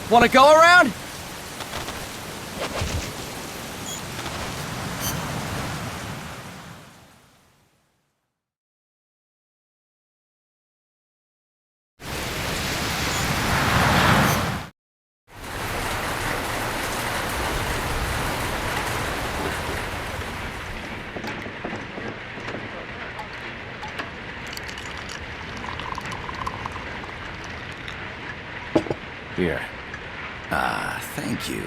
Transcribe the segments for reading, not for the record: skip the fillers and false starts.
Wanna go around? Here. Ah, thank you.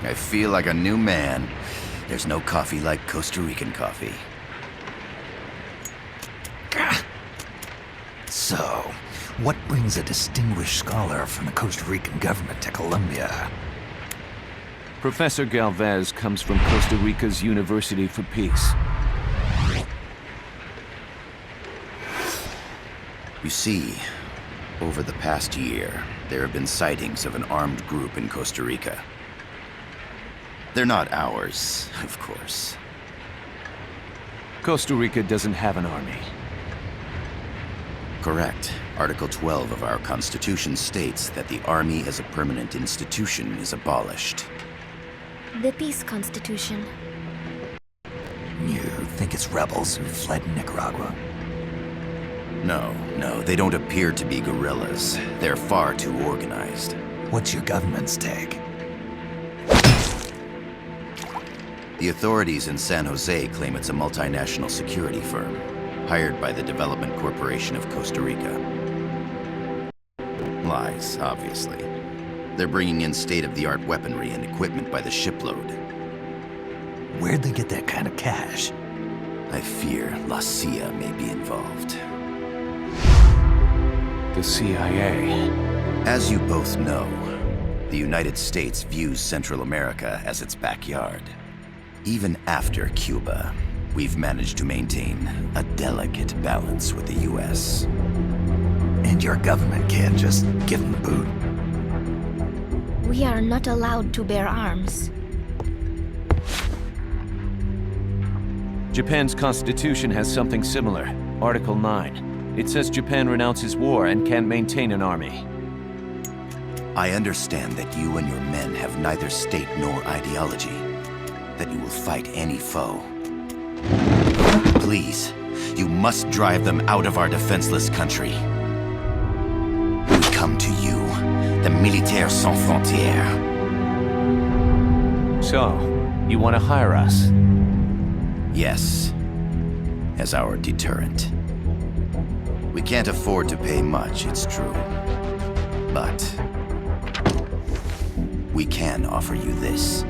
I feel like a new man. There's no coffee like Costa Rican coffee. So, what brings a distinguished scholar from the Costa Rican government to Colombia? Professor Galvez comes from Costa Rica's University for Peace. You see, over the past year, there have been sightings of an armed group in Costa Rica. They're not ours, of course. Costa Rica doesn't have an army. Correct. Article 12 of our Constitution states that the Army as a permanent institution is abolished. The Peace Constitution. You think it's rebels who fled Nicaragua? No, they don't appear to be guerrillas. They're far too organized. What's your government's take? The authorities in San Jose claim it's a multinational security firm, hired by the Development Corporation of Costa Rica. Lies, obviously. They're bringing in state-of-the-art weaponry and equipment by the shipload. Where'd they get that kind of cash? I fear La CIA may be involved. The CIA. As you both know, the United States views Central America as its backyard. Even after Cuba, we've managed to maintain a delicate balance with the US. And your government can't just give them the boot? We are not allowed to bear arms. Japan's constitution has something similar. Article 9. It says Japan renounces war and can't maintain an army. I understand that you and your men have neither state nor ideology. That you will fight any foe. Please, you must drive them out of our defenseless country. We come to you, the Militaires Sans Frontières. So, you want to hire us? Yes, as our deterrent. We can't afford to pay much, it's true. But we can offer you this.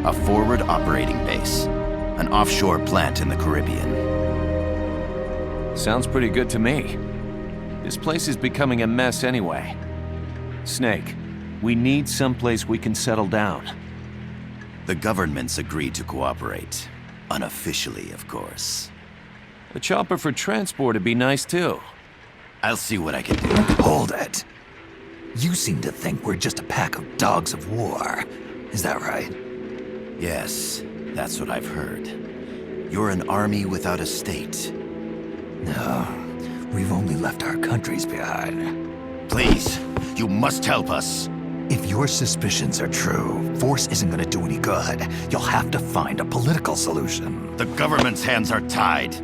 A forward operating base. An offshore plant in the Caribbean. Sounds pretty good to me. This place is becoming a mess anyway. Snake, we need someplace we can settle down. The government's agreed to cooperate. Unofficially, of course. A chopper for transport would be nice too. I'll see what I can do. Hold it. You seem to think we're just a pack of dogs of war. Is that right? Yes, that's what I've heard. You're an army without a state. No, we've only left our countries behind. Please, you must help us. If your suspicions are true, force isn't gonna do any good. You'll have to find a political solution. The government's hands are tied.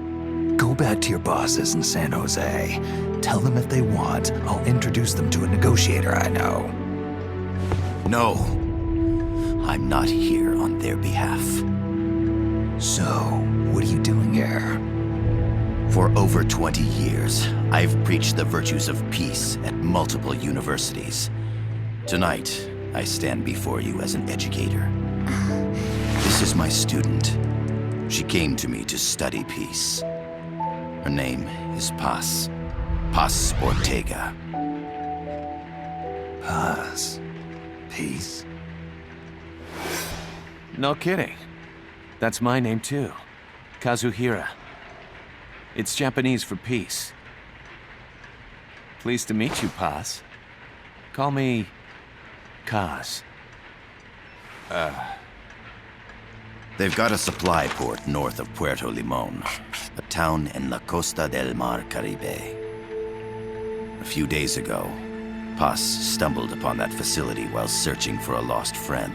Go back to your bosses in San Jose. Tell them if they want, I'll introduce them to a negotiator I know. No. I'm not here on their behalf. So, what are you doing here? For over 20 years, I've preached the virtues of peace at multiple universities. Tonight, I stand before you as an educator. This is my student. She came to me to study peace. Her name is Paz. Paz Ortega. Paz. Peace. No kidding. That's my name too. Kazuhira. It's Japanese for peace. Pleased to meet you, Paz. Call me Kaz. They've got a supply port north of Puerto Limon, a town in La Costa del Mar Caribe. A few days ago, Puss stumbled upon that facility while searching for a lost friend.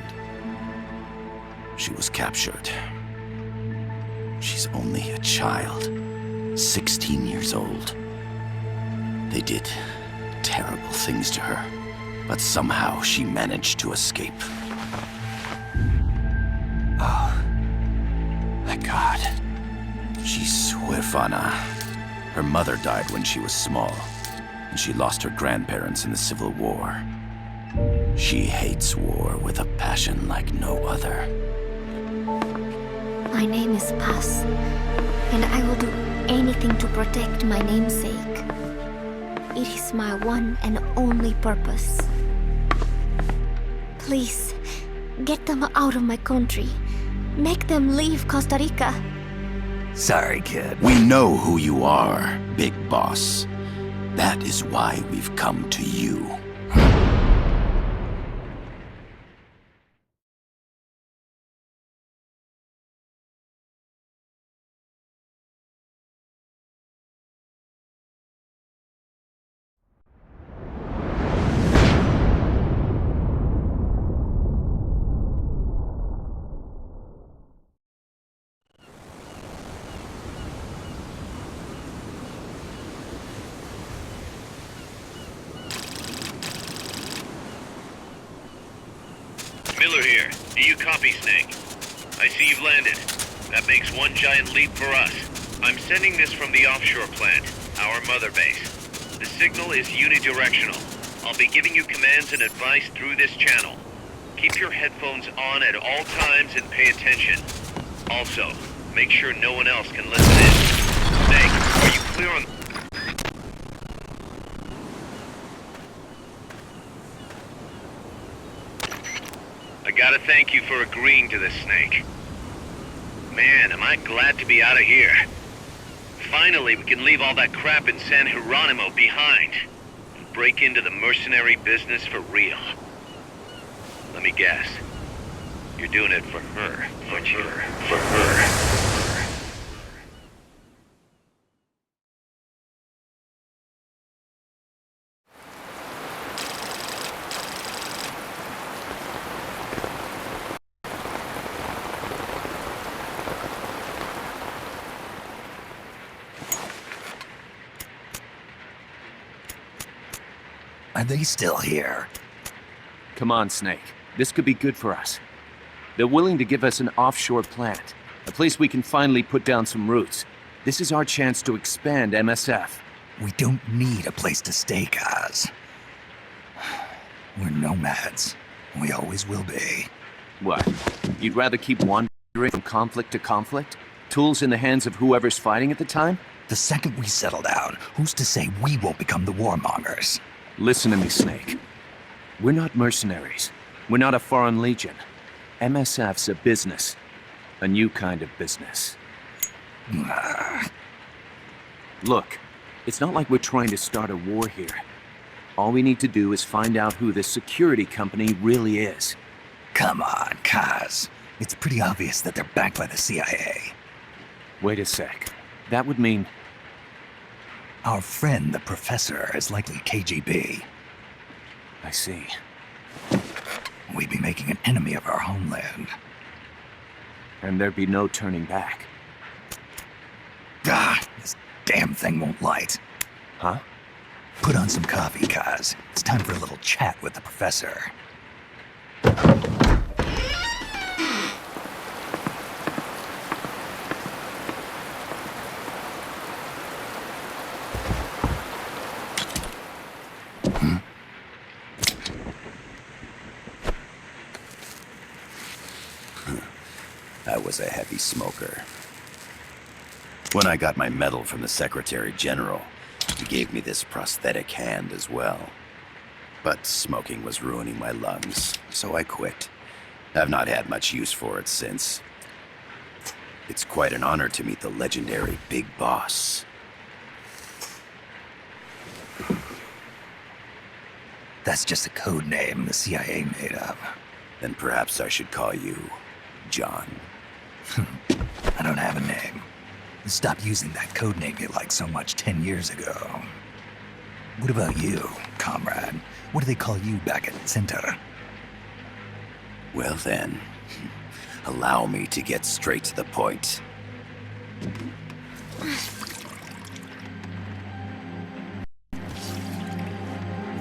She was captured. She's only a child, 16 years old. They did terrible things to her, but somehow she managed to escape. Oh, thank God. She's huérfana. Her mother died when she was small, and she lost her grandparents in the Civil War. She hates war with a passion like no other. My name is Paz, and I will do anything to protect my namesake. It is my one and only purpose. Please, get them out of my country. Make them leave Costa Rica. Sorry, kid. We know who you are, Big Boss. That is why we've come to you. Miller here. Do you copy, Snake? I see you've landed. That makes one giant leap for us. I'm sending this from the offshore plant, our mother base. The signal is unidirectional. I'll be giving you commands and advice through this channel. Keep your headphones on at all times and pay attention. Also, make sure no one else can listen in. Snake, are you clear on... I gotta thank you for agreeing to this, Snake. Man, am I glad to be out of here. Finally, we can leave all that crap in San Geronimo behind and break into the mercenary business for real. Let me guess. You're doing it for her, aren't you? For her. Are they still here? Come on, Snake. This could be good for us. They're willing to give us an offshore plant, a place we can finally put down some roots. This is our chance to expand MSF. We don't need a place to stay, guys. We're nomads. We always will be. What? You'd rather keep wandering from conflict to conflict? Tools in the hands of whoever's fighting at the time? The second we settle down, who's to say we won't become the warmongers? Listen to me, Snake. We're not mercenaries. We're not a foreign legion. MSF's a business. A new kind of business. Look, it's not like we're trying to start a war here. All we need to do is find out who this security company really is. Come on, Kaz. It's pretty obvious that they're backed by the CIA. Wait a sec. That would mean... Our friend, the professor, is likely KGB. I see. We'd be making an enemy of our homeland. And there'd be no turning back. This damn thing won't light. Huh? Put on some coffee, Kaz. It's time for a little chat with the professor. I was a heavy smoker. When I got my medal from the Secretary General, he gave me this prosthetic hand as well. But smoking was ruining my lungs, so I quit. I've not had much use for it since. It's quite an honor to meet the legendary Big Boss. That's just a code name the CIA made up. Then perhaps I should call you John. I don't have a name. Stop using that code name you liked so much 10 years ago. What about you, comrade? What do they call you back at Center? Well then, allow me to get straight to the point.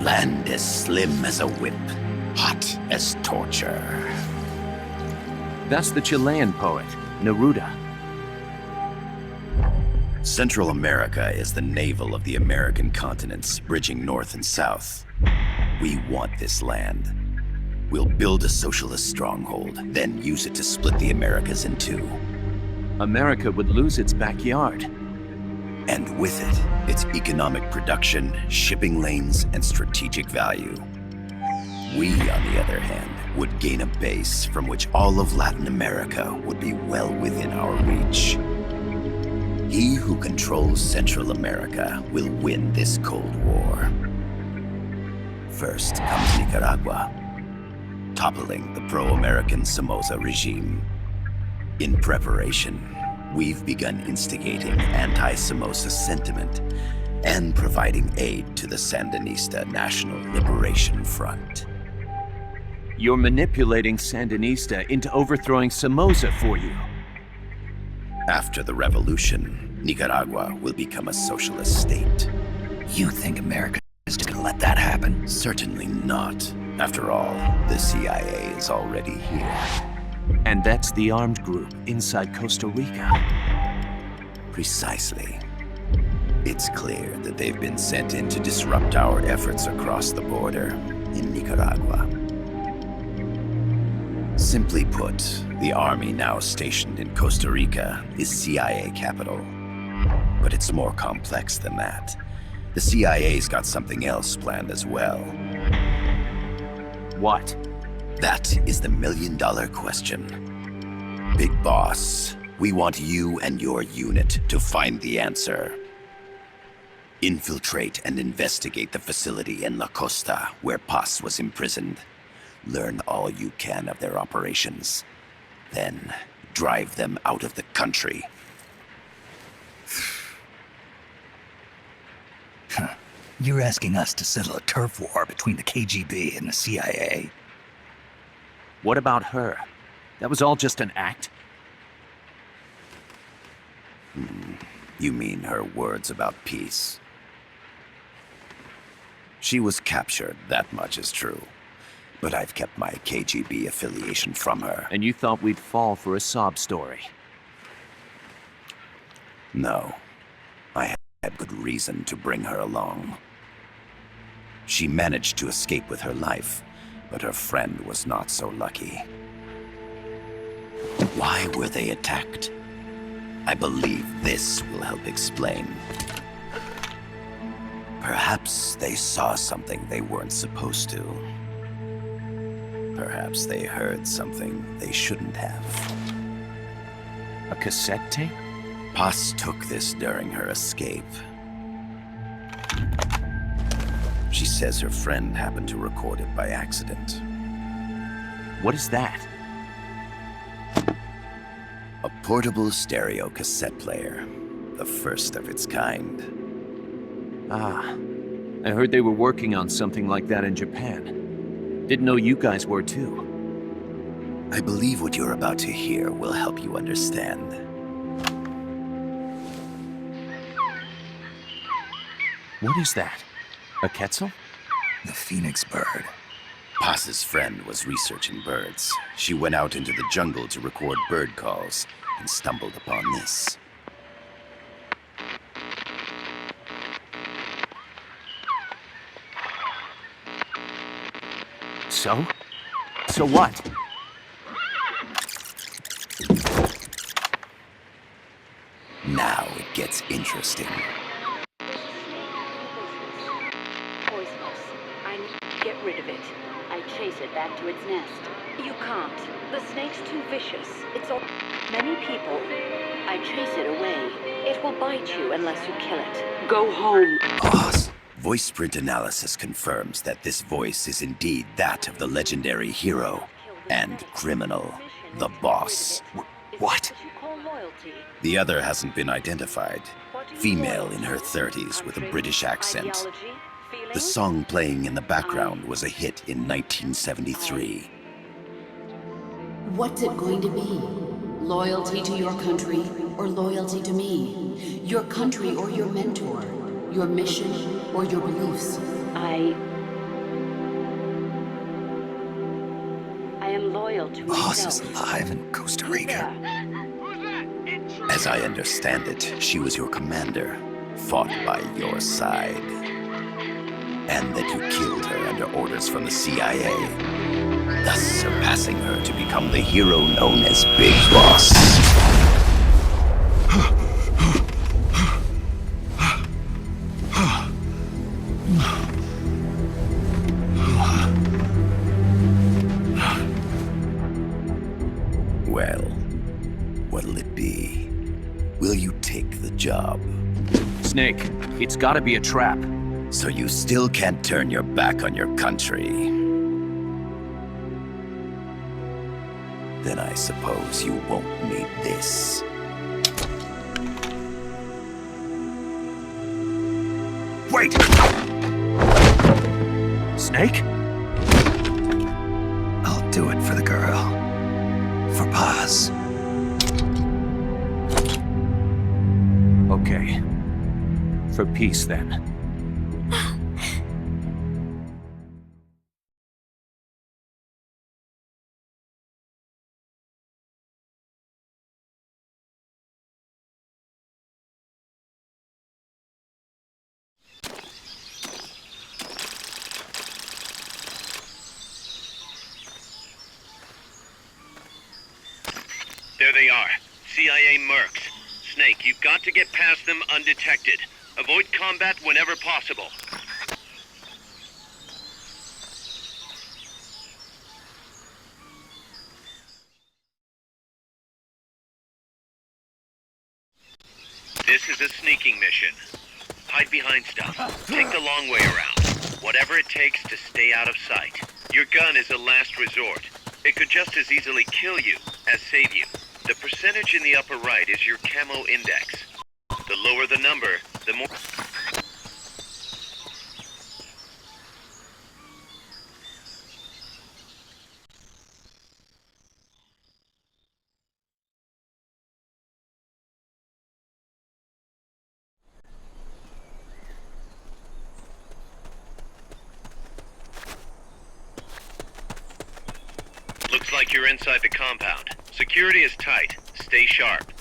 Land as slim as a whip, hot as torture. That's the Chilean poet, Neruda. Central America is the navel of the American continents, bridging north and south. We want this land. We'll build a socialist stronghold, then use it to split the Americas in two. America would lose its backyard. And with it, its economic production, shipping lanes, and strategic value. We, on the other hand, would gain a base from which all of Latin America would be well within our reach. He who controls Central America will win this Cold War. First comes Nicaragua, toppling the pro-American Somoza regime. In preparation, we've begun instigating anti-Somoza sentiment and providing aid to the Sandinista National Liberation Front. You're manipulating Sandinista into overthrowing Somoza for you. After the revolution, Nicaragua will become a socialist state. You think America is just gonna let that happen? Certainly not. After all, the CIA is already here. And that's the armed group inside Costa Rica. Precisely. It's clear that they've been sent in to disrupt our efforts across the border in Nicaragua. Simply put, the army now stationed in Costa Rica is CIA capital. But it's more complex than that. The CIA's got something else planned as well. What? That is the million-dollar question. Big Boss, we want you and your unit to find the answer. Infiltrate and investigate the facility in La Costa where Paz was imprisoned. Learn all you can of their operations. Then, drive them out of the country. You're asking us to settle a turf war between the KGB and the CIA? What about her? That was all just an act? You mean her words about peace? She was captured, that much is true. But I've kept my KGB affiliation from her. And you thought we'd fall for a sob story? No. I had good reason to bring her along. She managed to escape with her life, but her friend was not so lucky. Why were they attacked? I believe this will help explain. Perhaps they saw something they weren't supposed to. Perhaps they heard something they shouldn't have. A cassette tape? Paz took this during her escape. She says her friend happened to record it by accident. What is that? A portable stereo cassette player. The first of its kind. Ah, I heard they were working on something like that in Japan. Didn't know you guys were too. I believe what you're about to hear will help you understand. What is that? A quetzal? The phoenix bird. Paz's friend was researching birds. She went out into the jungle to record bird calls and stumbled upon this. So? So what? Now it gets interesting. Poisonous. I need to get rid of it. I chase it back to its nest. You can't. The snake's too vicious. It's all many people. I chase it away. It will bite you unless you kill it. Go home. Paz. Voice print analysis confirms that this voice is indeed that of the legendary hero and criminal, the boss. What? The other hasn't been identified. Female in her 30s with a British accent. The song playing in the background was a hit in 1973. What's it going to be? Loyalty to your country or loyalty to me? Your country or your mentor? Your mission or your beliefs? I am loyal to Boss myself. is alive in Costa Rica. As I understand it, she was your commander, fought by your side. And that you killed her under orders from the CIA, thus surpassing her to become the hero known as Big Boss. Well, what'll it be? Will you take the job? Snake, it's gotta be a trap. So you still can't turn your back on your country? Then I suppose you won't need this. Wait! Snake? I'll do it for the girl. For Paz. Okay. For peace, then. There they are. CIA mercs. Snake, you've got to get past them undetected. Avoid combat whenever possible. This is a sneaking mission. Hide behind stuff. Take the long way around. Whatever it takes to stay out of sight. Your gun is a last resort. It could just as easily kill you as save you. The percentage in the upper right is your camo index. The lower the number, the more... Looks like you're inside the compound. Security is tight. Stay sharp.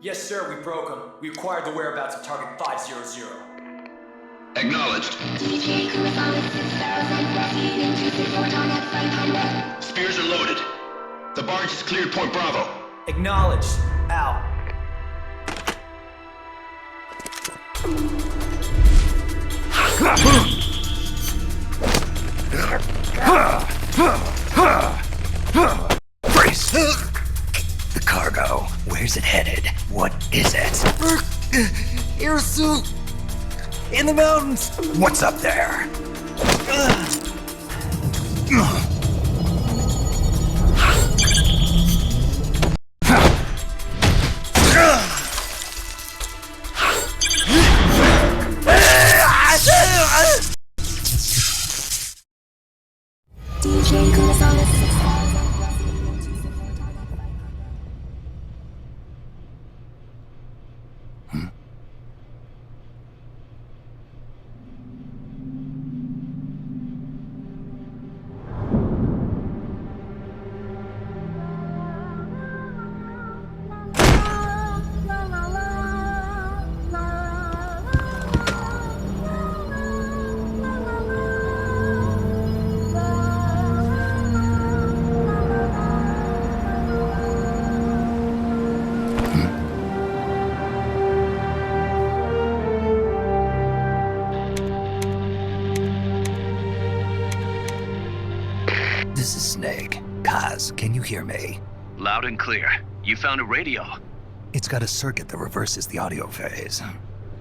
Yes, sir, we broke them. We acquired the whereabouts of target 500. Acknowledged. Spears are loaded. The barge has cleared Point Bravo. Acknowledged. Out. Brace! The cargo. Where's it headed? What is it? Air suit! In the mountains! What's up there? Kaz, can you hear me? Loud and clear. You found a radio. It's got a circuit that reverses the audio phase.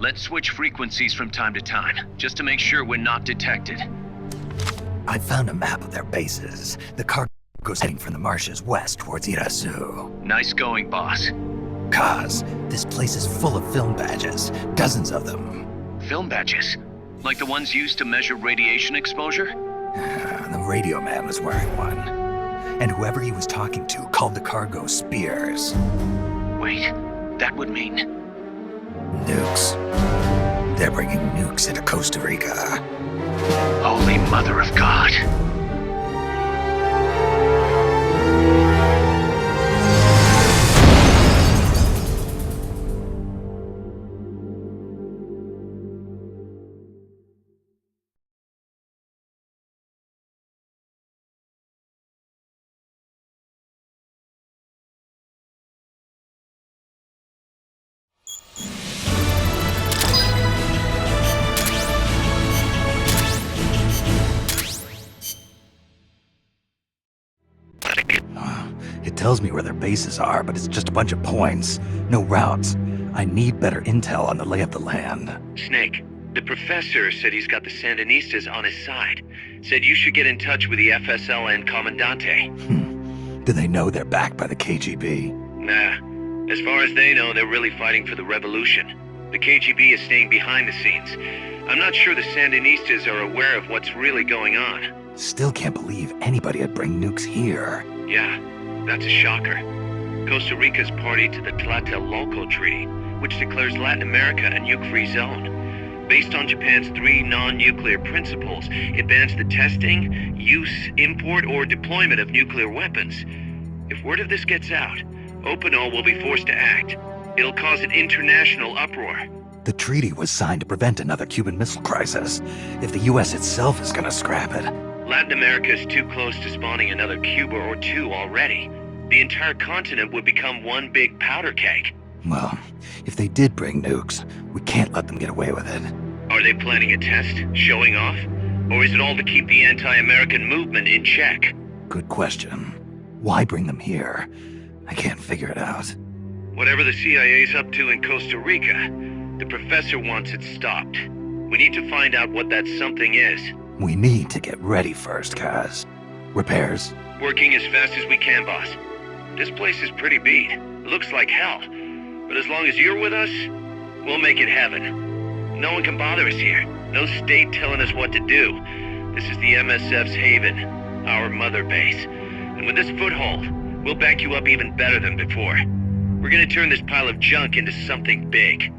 Let's switch frequencies from time to time, just to make sure we're not detected. I found a map of their bases. The cargo's heading from the marshes west towards Irasu. Nice going, boss. Kaz, this place is full of film badges. Dozens of them. Film badges? Like the ones used to measure radiation exposure? The radio man was wearing one. And whoever he was talking to called the cargo spears. Wait, that would mean... Nukes. They're bringing nukes into Costa Rica. Holy Mother of God. It tells me where their bases are, but it's just a bunch of points. No routes. I need better intel on the lay of the land. Snake, the professor said he's got the Sandinistas on his side. Said you should get in touch with the FSL and Comandante. Do they know they're backed by the KGB? Nah. As far as they know, they're really fighting for the revolution. The KGB is staying behind the scenes. I'm not sure the Sandinistas are aware of what's really going on. Still can't believe anybody would bring nukes here. Yeah, that's a shocker. Costa Rica's party to the Tlatelolco Treaty, which declares Latin America a nuke-free zone. Based on Japan's 3 non-nuclear principles, it bans the testing, use, import, or deployment of nuclear weapons. If word of this gets out, Opinol will be forced to act. It'll cause an international uproar. The treaty was signed to prevent another Cuban Missile Crisis. If the U.S. itself is gonna scrap it... Latin America is too close to spawning another Cuba or two already. The entire continent would become one big powder keg. Well, if they did bring nukes, we can't let them get away with it. Are they planning a test? Showing off? Or is it all to keep the anti-American movement in check? Good question. Why bring them here? I can't figure it out. Whatever the CIA's up to in Costa Rica, the professor wants it stopped. We need to find out what that something is. We need to get ready first, Kaz. Repairs? Working as fast as we can, boss. This place is pretty beat. It looks like hell. But as long as you're with us, we'll make it heaven. No one can bother us here. No state telling us what to do. This is the MSF's haven, our mother base. And with this foothold, we'll back you up even better than before. We're gonna turn this pile of junk into something big.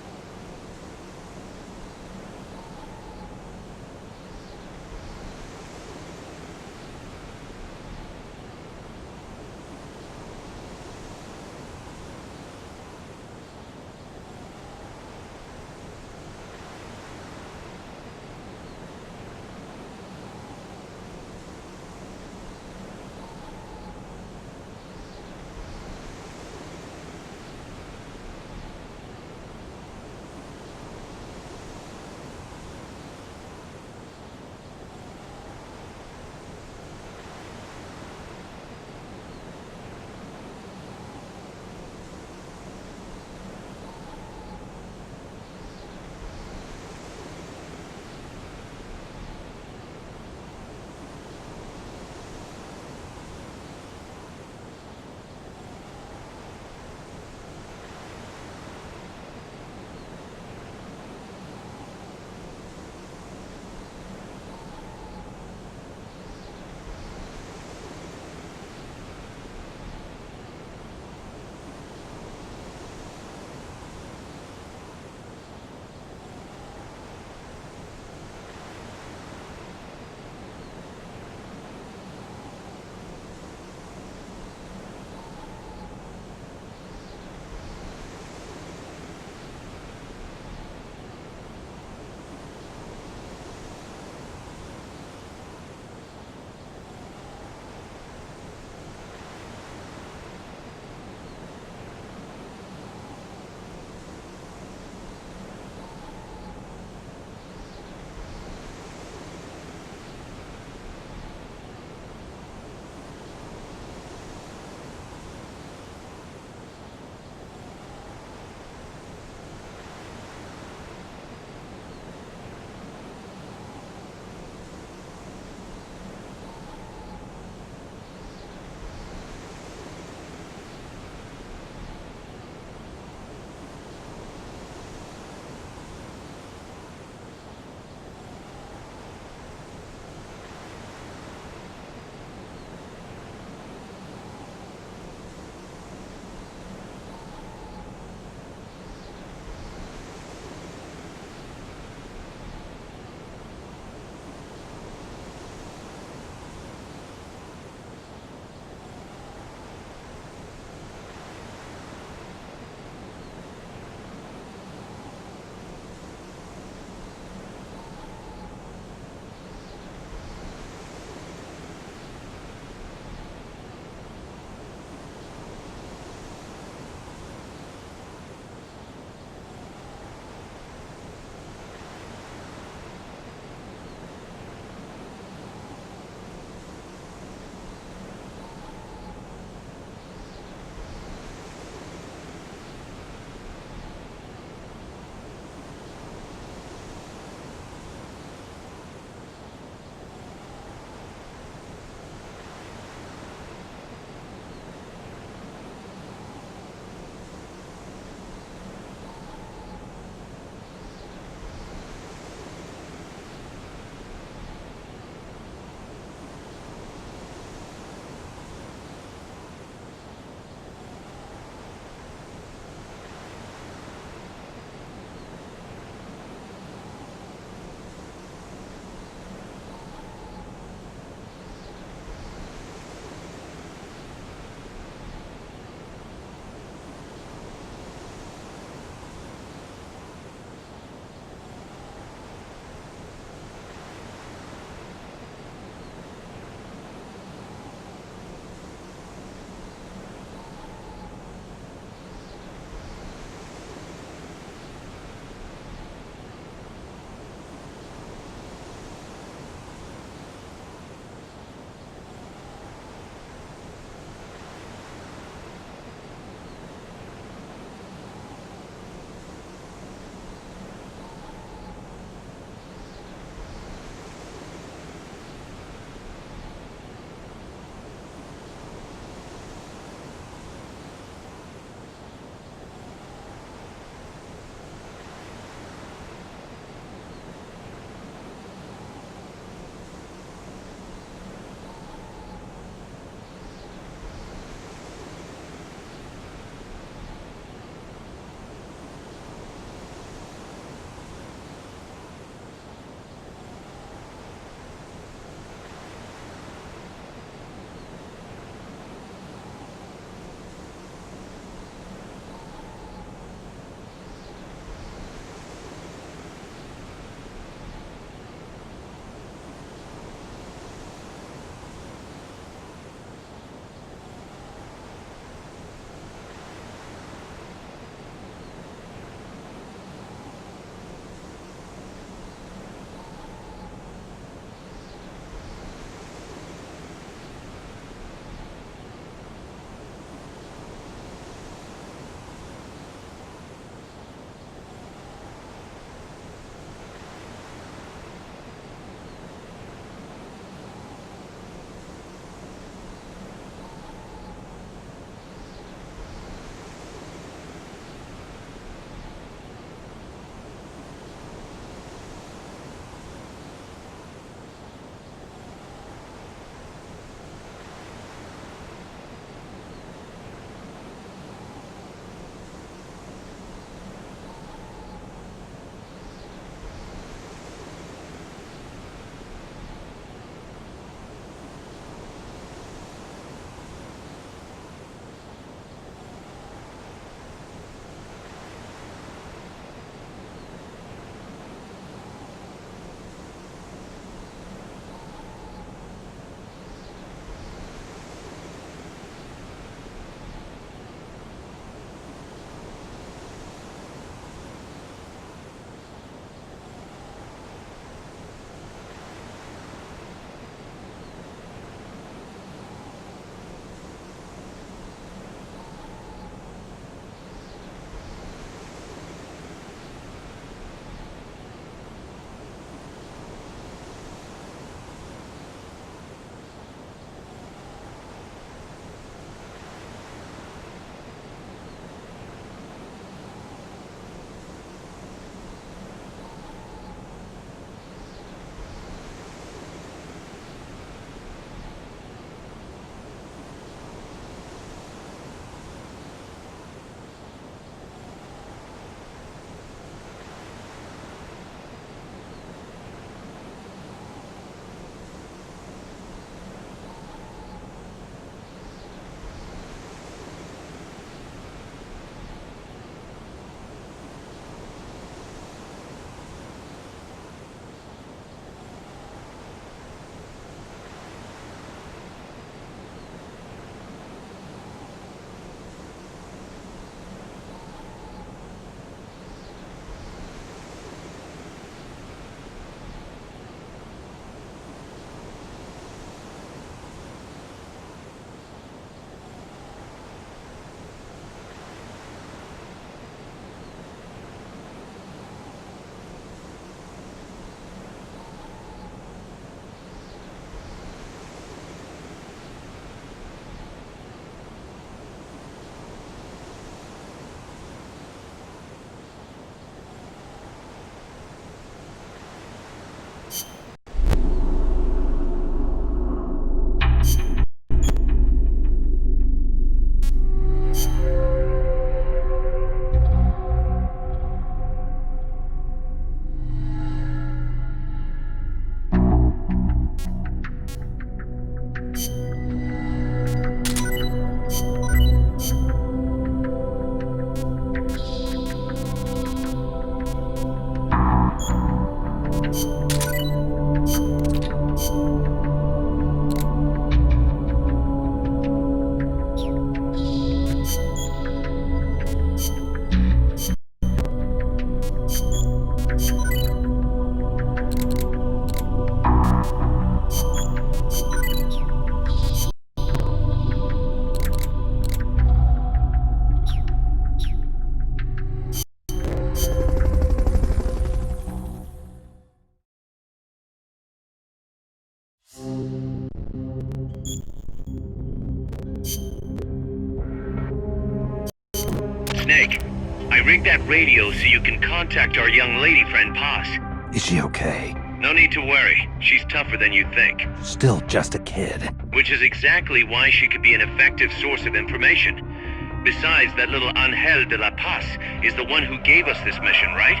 rigged that radio so you can contact our young lady friend Paz. Is she okay? No need to worry. She's tougher than you think. Still just a kid. Which is exactly why she could be an effective source of information. Besides, that little Angel de la Paz is the one who gave us this mission, right?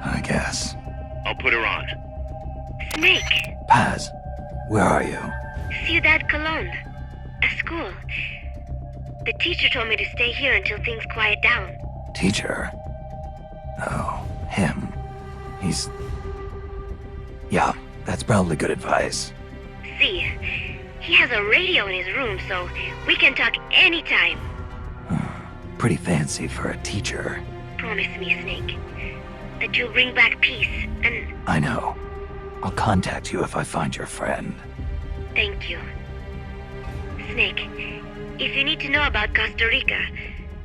I guess. I'll put her on. Snake, Paz, where are you? Ciudad Colon. A school. The teacher told me to stay here until things quiet down. Teacher? Oh, him. He's... Yeah, that's probably good advice. See, he has a radio in his room, so we can talk anytime. Pretty fancy for a teacher. Promise me, Snake, that you'll bring back peace, and I know. I'll contact you if I find your friend. thank you. Snake, if you need to know about Costa Rica,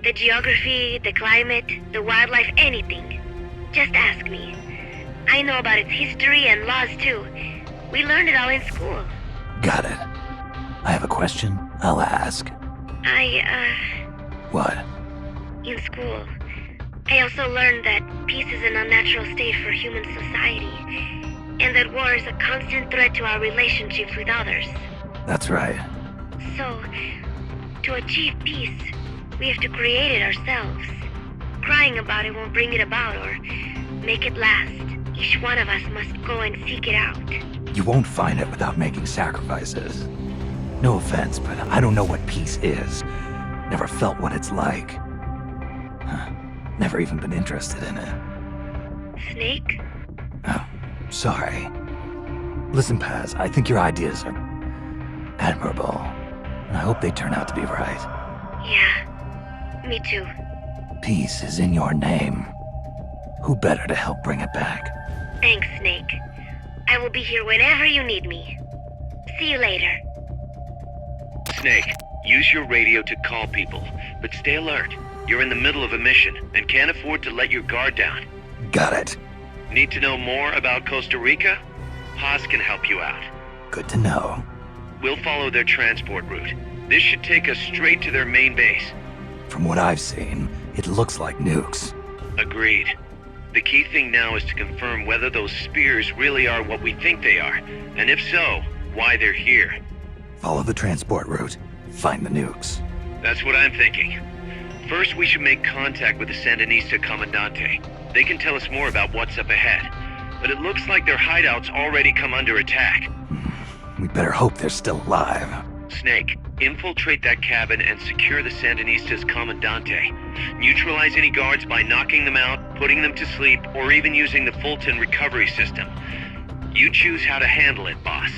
the geography, the climate, the wildlife, anything, just ask me. I know about its history and laws too. We learned it all in school. Got it. I have a question. I'll ask. What? In school, I also learned that peace is an unnatural state for human society, and that war is a constant threat to our relationships with others. That's right. So, to achieve peace, we have to create it ourselves. Crying about it won't bring it about or make it last. Each one of us must go and seek it out. You won't find it without making sacrifices. No offense, but I don't know what peace is. Never felt what it's like. Never even been interested in it. Snake? Oh, sorry. Listen, Paz, I think your ideas are admirable. And I hope they turn out to be right. Yeah, me too. Peace is in your name. Who better to help bring it back? Thanks, Snake. I will be here whenever you need me. See you later. Snake, use your radio to call people, but stay alert. You're in the middle of a mission and can't afford to let your guard down. Got it. Need to know more about Costa Rica? Paz can help you out. Good to know. We'll follow their transport route. This should take us straight to their main base. From what I've seen, it looks like nukes. Agreed. The key thing now is to confirm whether those spears really are what we think they are, and if so, why they're here. Follow the transport route. Find the nukes. That's what I'm thinking. First, we should make contact with the Sandinista Comandante. They can tell us more about what's up ahead. But it looks like their hideout's already come under attack. We better hope they're still alive. Snake, infiltrate that cabin and secure the Sandinista's Comandante. Neutralize any guards by knocking them out, putting them to sleep, or even using the Fulton recovery system. You choose how to handle it, boss.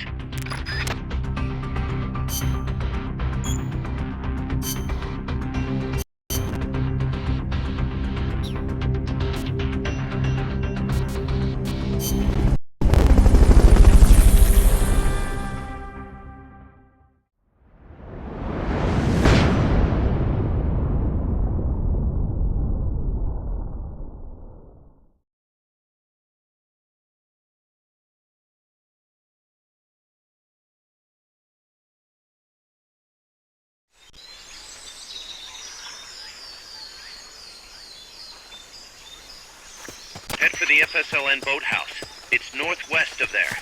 Head for the FSLN boathouse. It's northwest of there.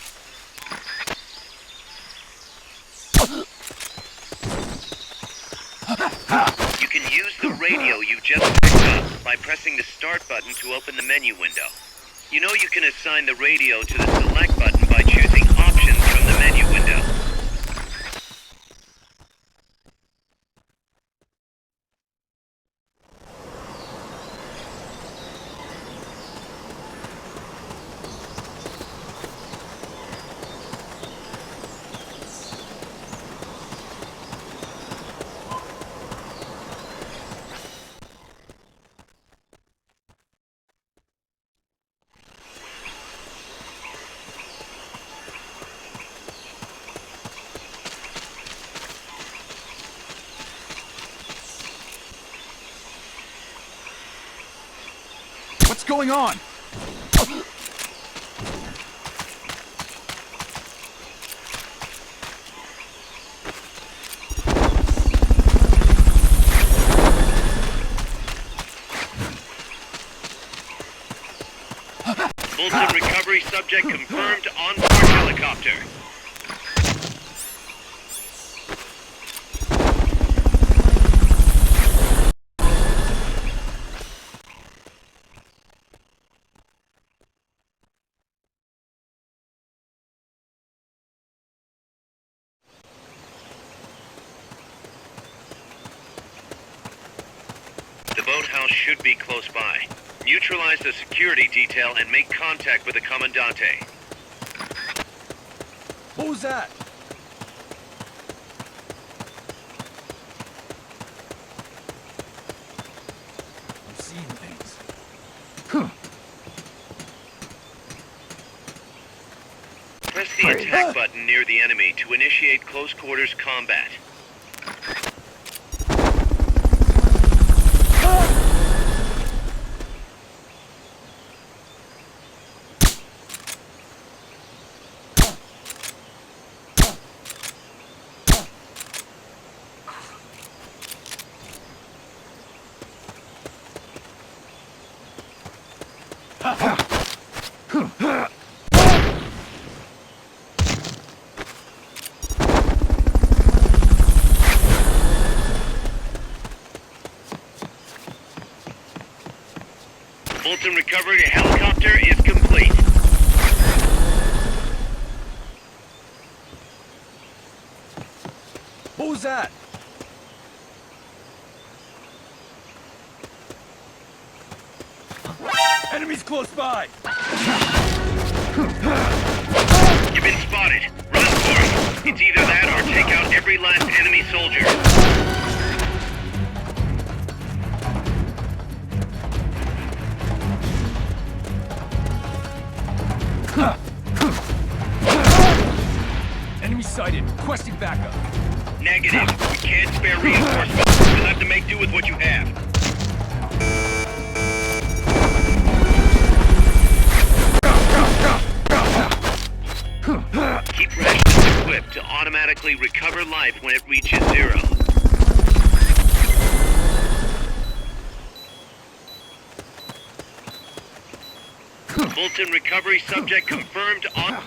You can use the radio you just picked up by pressing the start button to open the menu window. You know you can assign the radio to the select button by choosing options from the menu window. What's going on? subject confirmed on board helicopter. The boathouse should be close by. Neutralize the security detail and make contact with the Commandante. What was that? I'm seeing things. Press the attack button near the enemy to initiate close quarters combat. Fulton recovery helicopter is complete. What was that? Enemies close by! You've been spotted. Run for it. It's either that or take out every last enemy soldier. Enemy sighted. Requesting backup. Negative. We can't spare reinforcements. You'll have to make do with what you have. Keep rations equipped to automatically recover life when it reaches 0. Fulton recovery subject confirmed on...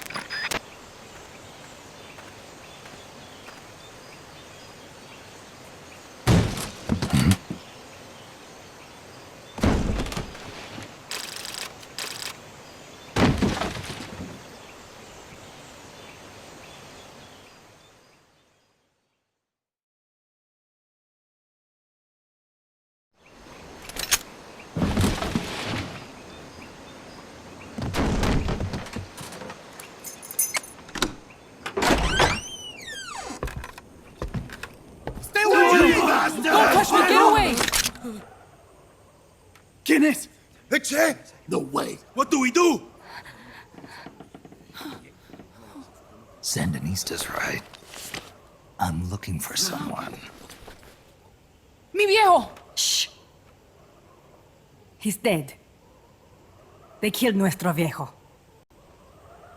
Don't touch me! Get away! ¿Quién es? Che? No way. What do we do? Sandinista's right. I'm looking for someone. Mi viejo! Shh. He's dead. They killed nuestro viejo.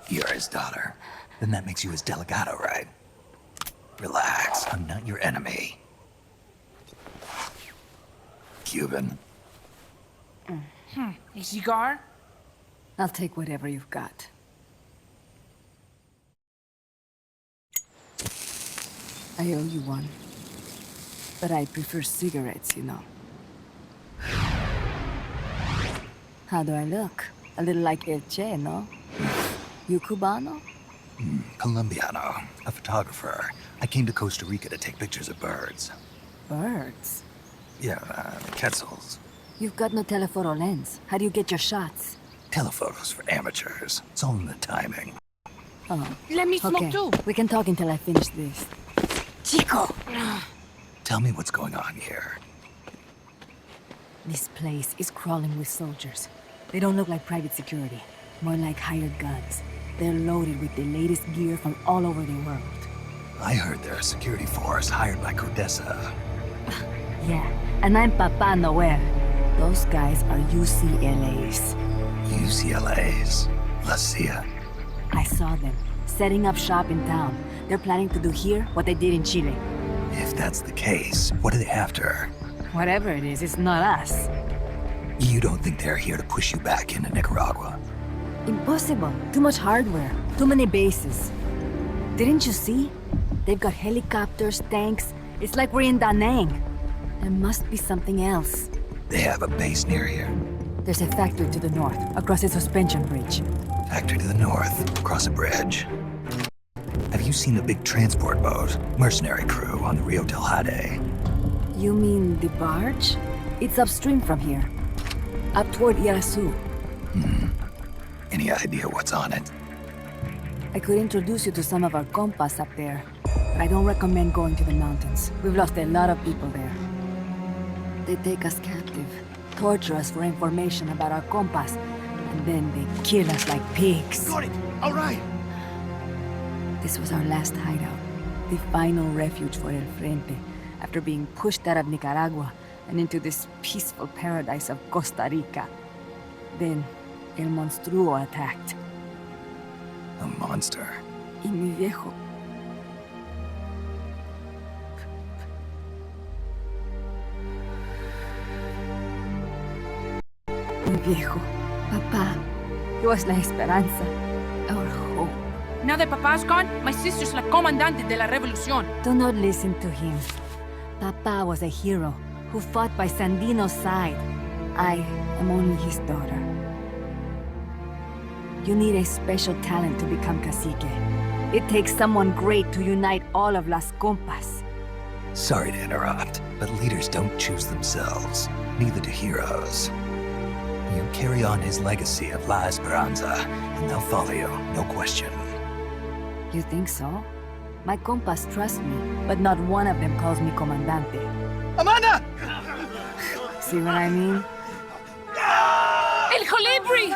You're his daughter. Then that makes you his delegado, right? Relax, I'm not your enemy. Cuban. A cigar? I'll take whatever you've got. I owe you one. But I prefer cigarettes, you know. How do I look? A little like El Che, no? You Cubano? Colombiano, a photographer. I came to Costa Rica to take pictures of birds. Birds? Yeah, quetzals. You've got no telephoto lens. How do you get your shots? Telephotos for amateurs. It's all in the timing. Oh, Let me smoke okay. too. We can talk until I finish this. Chico! Tell me what's going on here. This place is crawling with soldiers. They don't look like private security. More like hired guns. They're loaded with the latest gear from all over the world. I heard they're a security force hired by Codessa. Yeah, and I'm Papa Noel. Those guys are UCLA's. UCLA's. La CIA. I saw them, setting up shop in town. They're planning to do here what they did in Chile. If that's the case, what are they after? Whatever it is, it's not us. You don't think they're here to push you back into Nicaragua? Impossible. Too much hardware. Too many bases. Didn't you see? They've got helicopters, tanks. It's like we're in Da Nang. There must be something else. They have a base near here. There's a factory to the north, across a suspension bridge. Factory to the north, across a bridge. Have you seen the big transport boat? Mercenary crew on the Rio del Jade. You mean the barge? It's upstream from here. Up toward Irasu. Any idea what's on it? I could introduce you to some of our compas up there, but I don't recommend going to the mountains. We've lost a lot of people there. They take us captive, torture us for information about our compas, and then they kill us like pigs. Got it! All right! This was our last hideout, the final refuge for El Frente, after being pushed out of Nicaragua and into this peaceful paradise of Costa Rica. Then, El Monstruo attacked. A monster. Y mi viejo... Mi viejo, Papá, he was la esperanza, our hope. Now that Papa's gone, my sister's la comandante de la revolución. Do not listen to him. Papa was a hero who fought by Sandino's side. I am only his daughter. You need a special talent to become cacique. It takes someone great to unite all of Las Compas. Sorry to interrupt, but leaders don't choose themselves. Neither do heroes. You carry on his legacy of La Esperanza, and they'll follow you, no question. You think so? My compas trust me, but not one of them calls me comandante. Amanda! See what I mean? El Colibri!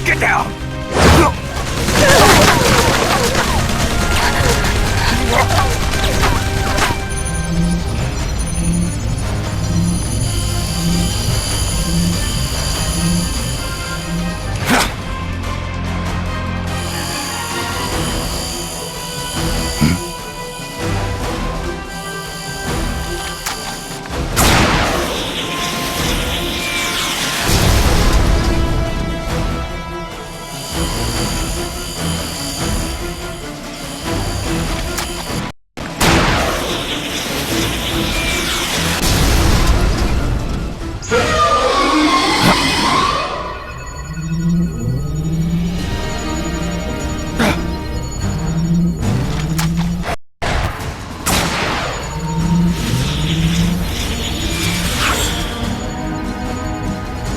Get down!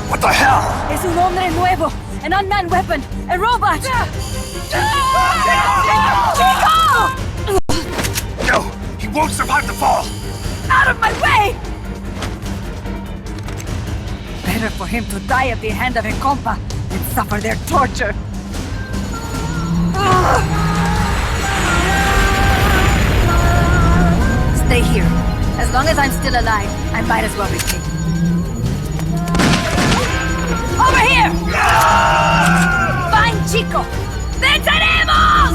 What the hell? Es un hombre nuevo, an unmanned weapon, a robot! Chico! No! He won't survive the fall! Out of my way! Better for him to die at the hand of a compa than suffer their torture. Stay here. As long as I'm still alive, I might as well retreat. Over here! Fine, Chico! ¡Venceremos!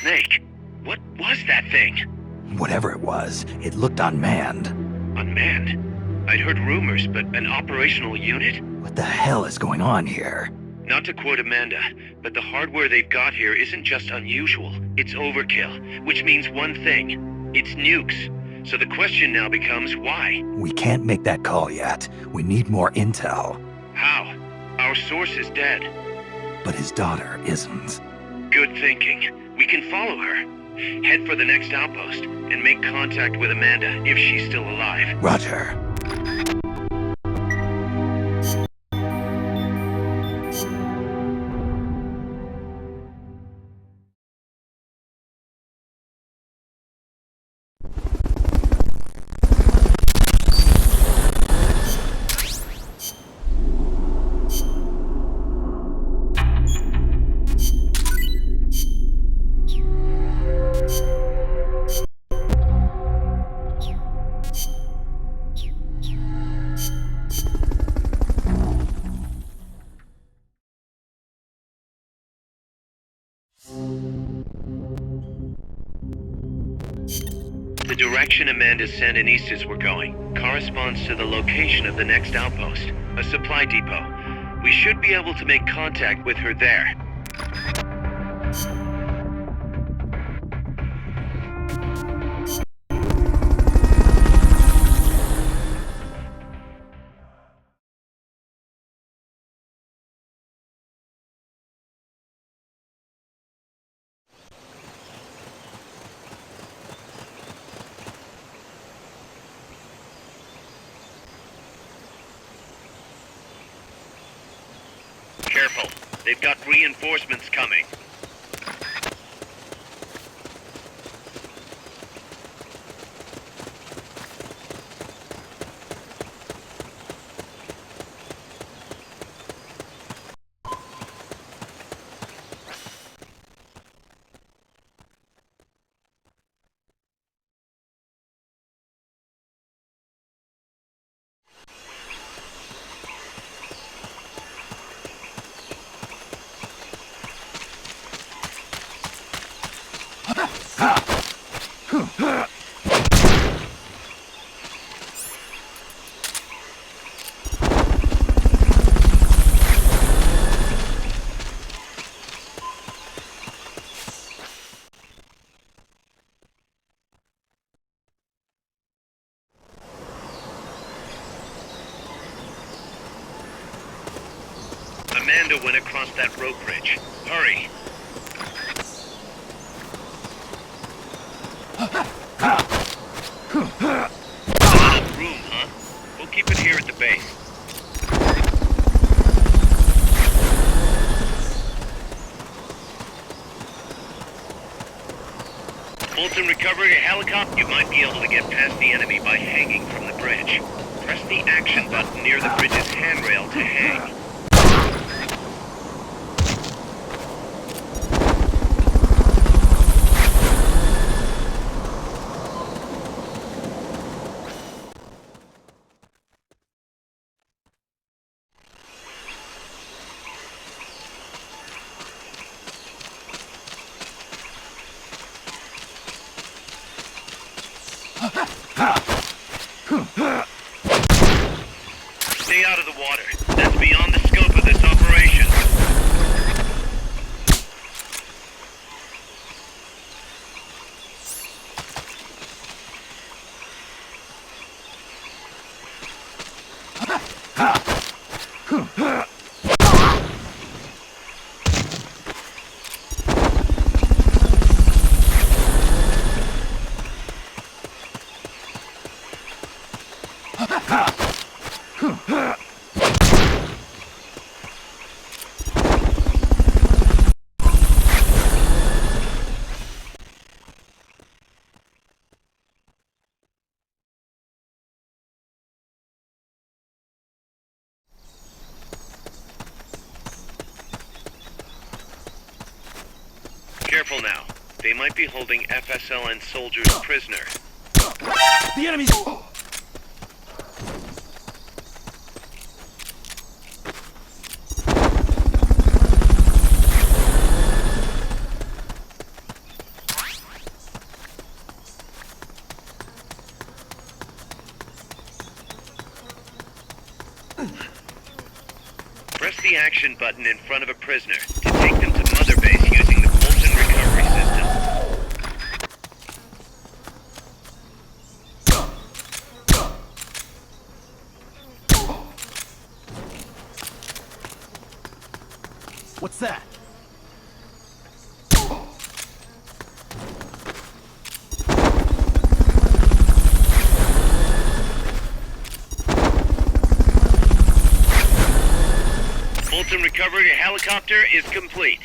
Snake, what was that thing? Whatever it was, it looked unmanned. Unmanned? I'd heard rumors, but an operational unit? What the hell is going on here? Not to quote Amanda, but the hardware they've got here isn't just unusual, it's overkill, which means one thing. It's nukes. So the question now becomes why? We can't make that call yet. We need more intel. How? Our source is dead. But his daughter isn't. Good thinking. We can follow her. Head for the next outpost and make contact with Amanda if she's still alive. Roger. The direction Amanda's Sandinistas were going corresponds to the location of the next outpost, a supply depot. We should be able to make contact with her there. Careful. They've got reinforcements coming. Amanda went across that rope bridge. Hurry! Not enough room, huh? We'll keep it here at the base. Fulton recovered a helicopter. You might be able to get past the enemy by hanging from the bridge. Press the action button near the bridge's handrail to hang. Stay out of the water. That's beyond the scope of this operation. Careful now. They might be holding FSLN soldiers prisoner. The enemy's... Press the action button in front of a prisoner to take them to Mother Base using the Fulton recovery system. What's that? Fulton recovery helicopter is complete.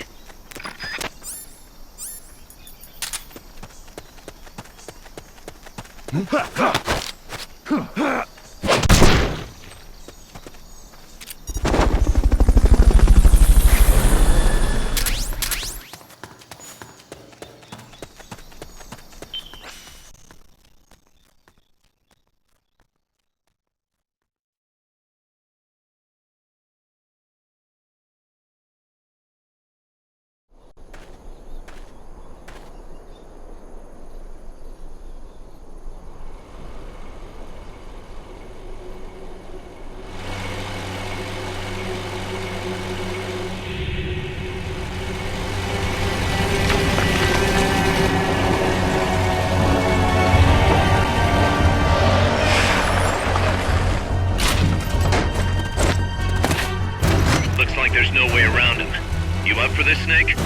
Looks like there's no way around him. You up for this, Snake?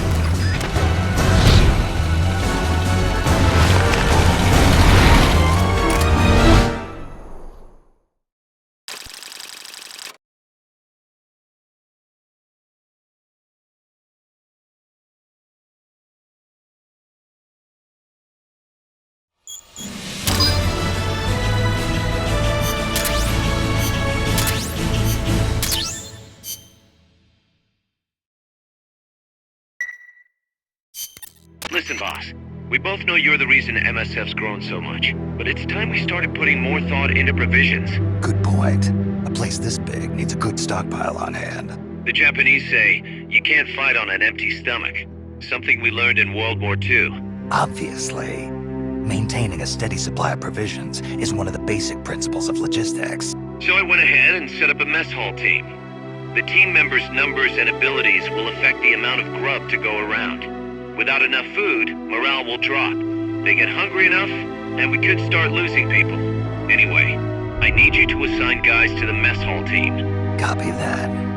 Listen, boss. We both know you're the reason MSF's grown so much, but it's time we started putting more thought into provisions. Good point. A place this big needs a good stockpile on hand. The Japanese say, you can't fight on an empty stomach. Something we learned in World War II. Obviously. Maintaining a steady supply of provisions is one of the basic principles of logistics. So I went ahead and set up a mess hall team. The team members' numbers and abilities will affect the amount of grub to go around. Without enough food, morale will drop. They get hungry enough, and we could start losing people. Anyway, I need you to assign guys to the mess hall team. Copy that.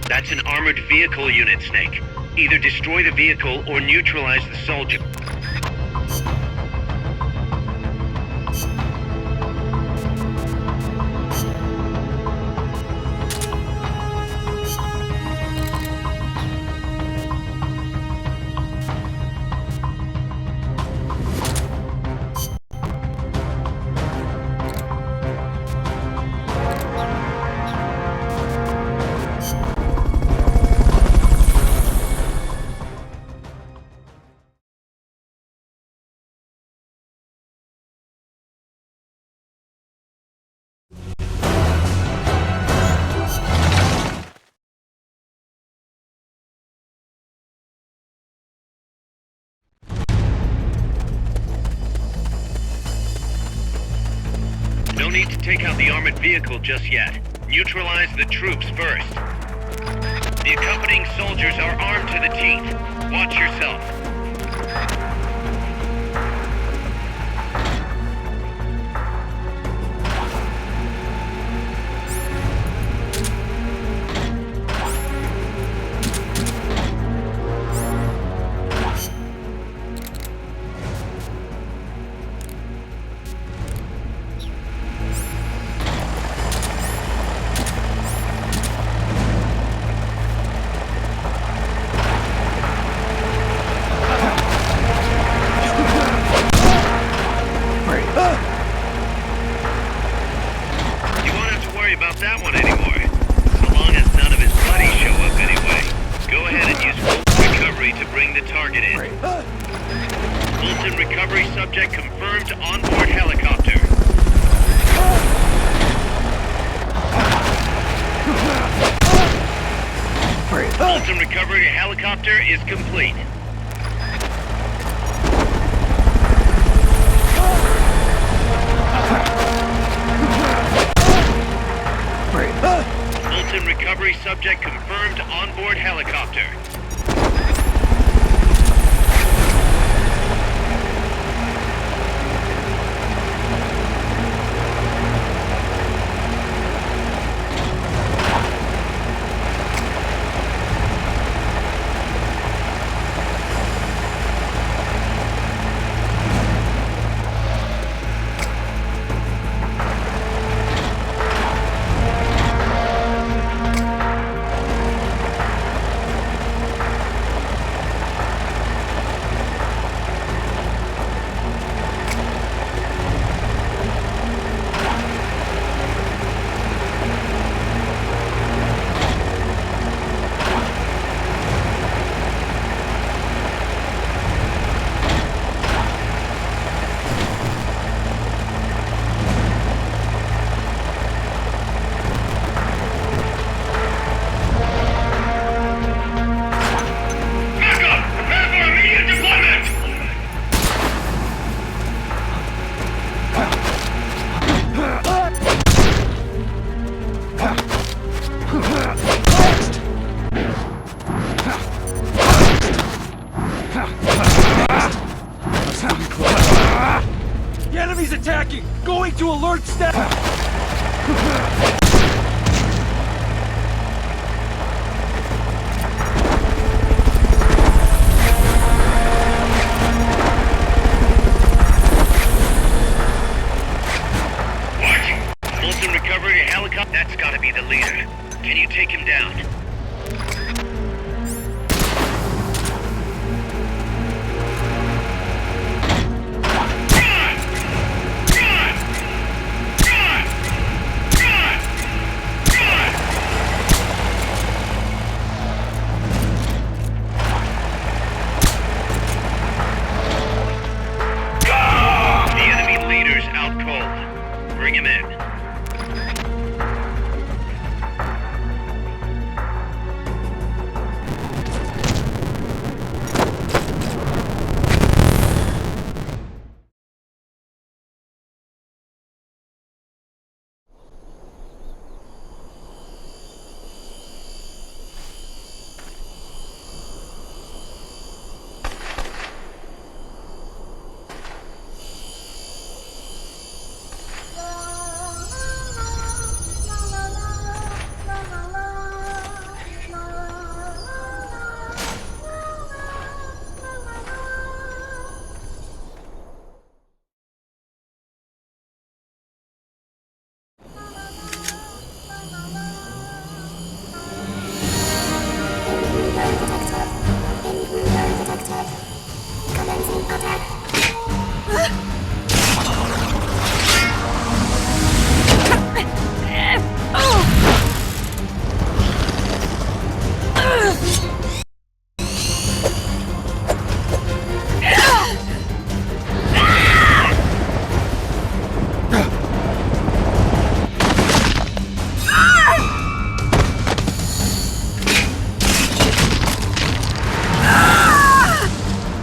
That's an armored vehicle unit, Snake. Either destroy the vehicle or neutralize the soldier. No need to take out the armored vehicle just yet. Neutralize the troops first. The accompanying soldiers are armed to the teeth. Watch yourself. Fulton recovery helicopter is complete. Fulton recovery subject confirmed onboard helicopter. The enemy's attacking! Going to alert staff! Fulton recovery helicopter. That's gotta be the leader. Can you take him down? Bring him in.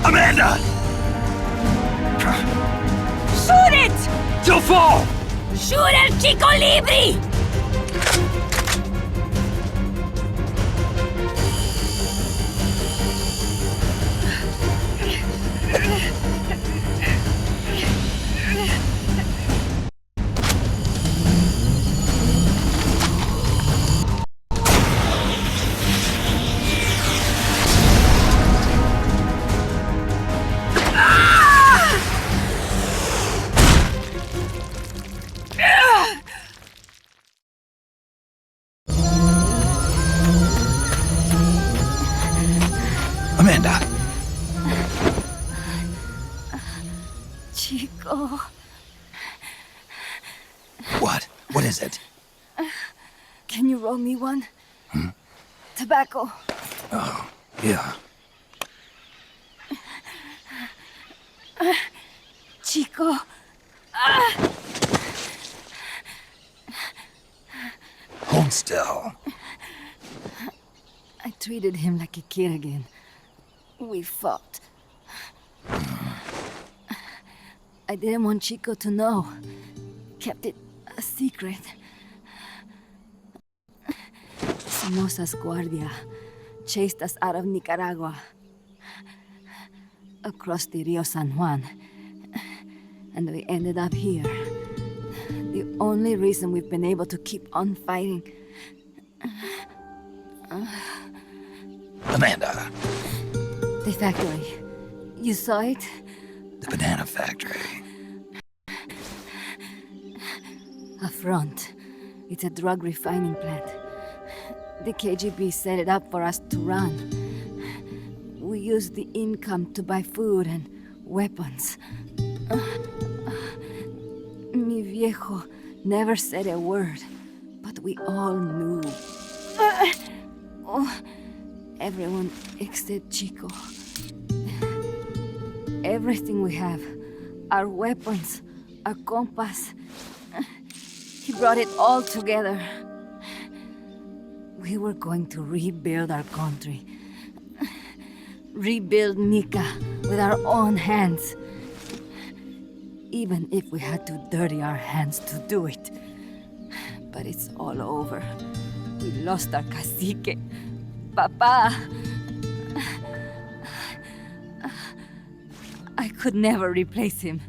Amanda! Shoot it! Till fall! Shoot el Chico Libri! Amanda! Chico. What? What is it? Can you roll me one? Tobacco. Oh, yeah. Chico. Hold still. I treated him like a kid again. We fought. I didn't want Chico to know. Kept it a secret. Somoza's Guardia chased us out of Nicaragua, across the Rio San Juan, and we ended up here. The only reason we've been able to keep on fighting. Amanda. The factory. You saw it? The banana factory. A front. It's a drug refining plant. The KGB set it up for us to run. We used the income to buy food and weapons. Mi viejo never said a word, but we all knew. Everyone except Chico. Everything we have, our weapons, our compass, he brought it all together. We were going to rebuild our country. Rebuild Nika with our own hands. Even if we had to dirty our hands to do it. But it's all over. We lost our cacique. Papa. I could never replace him.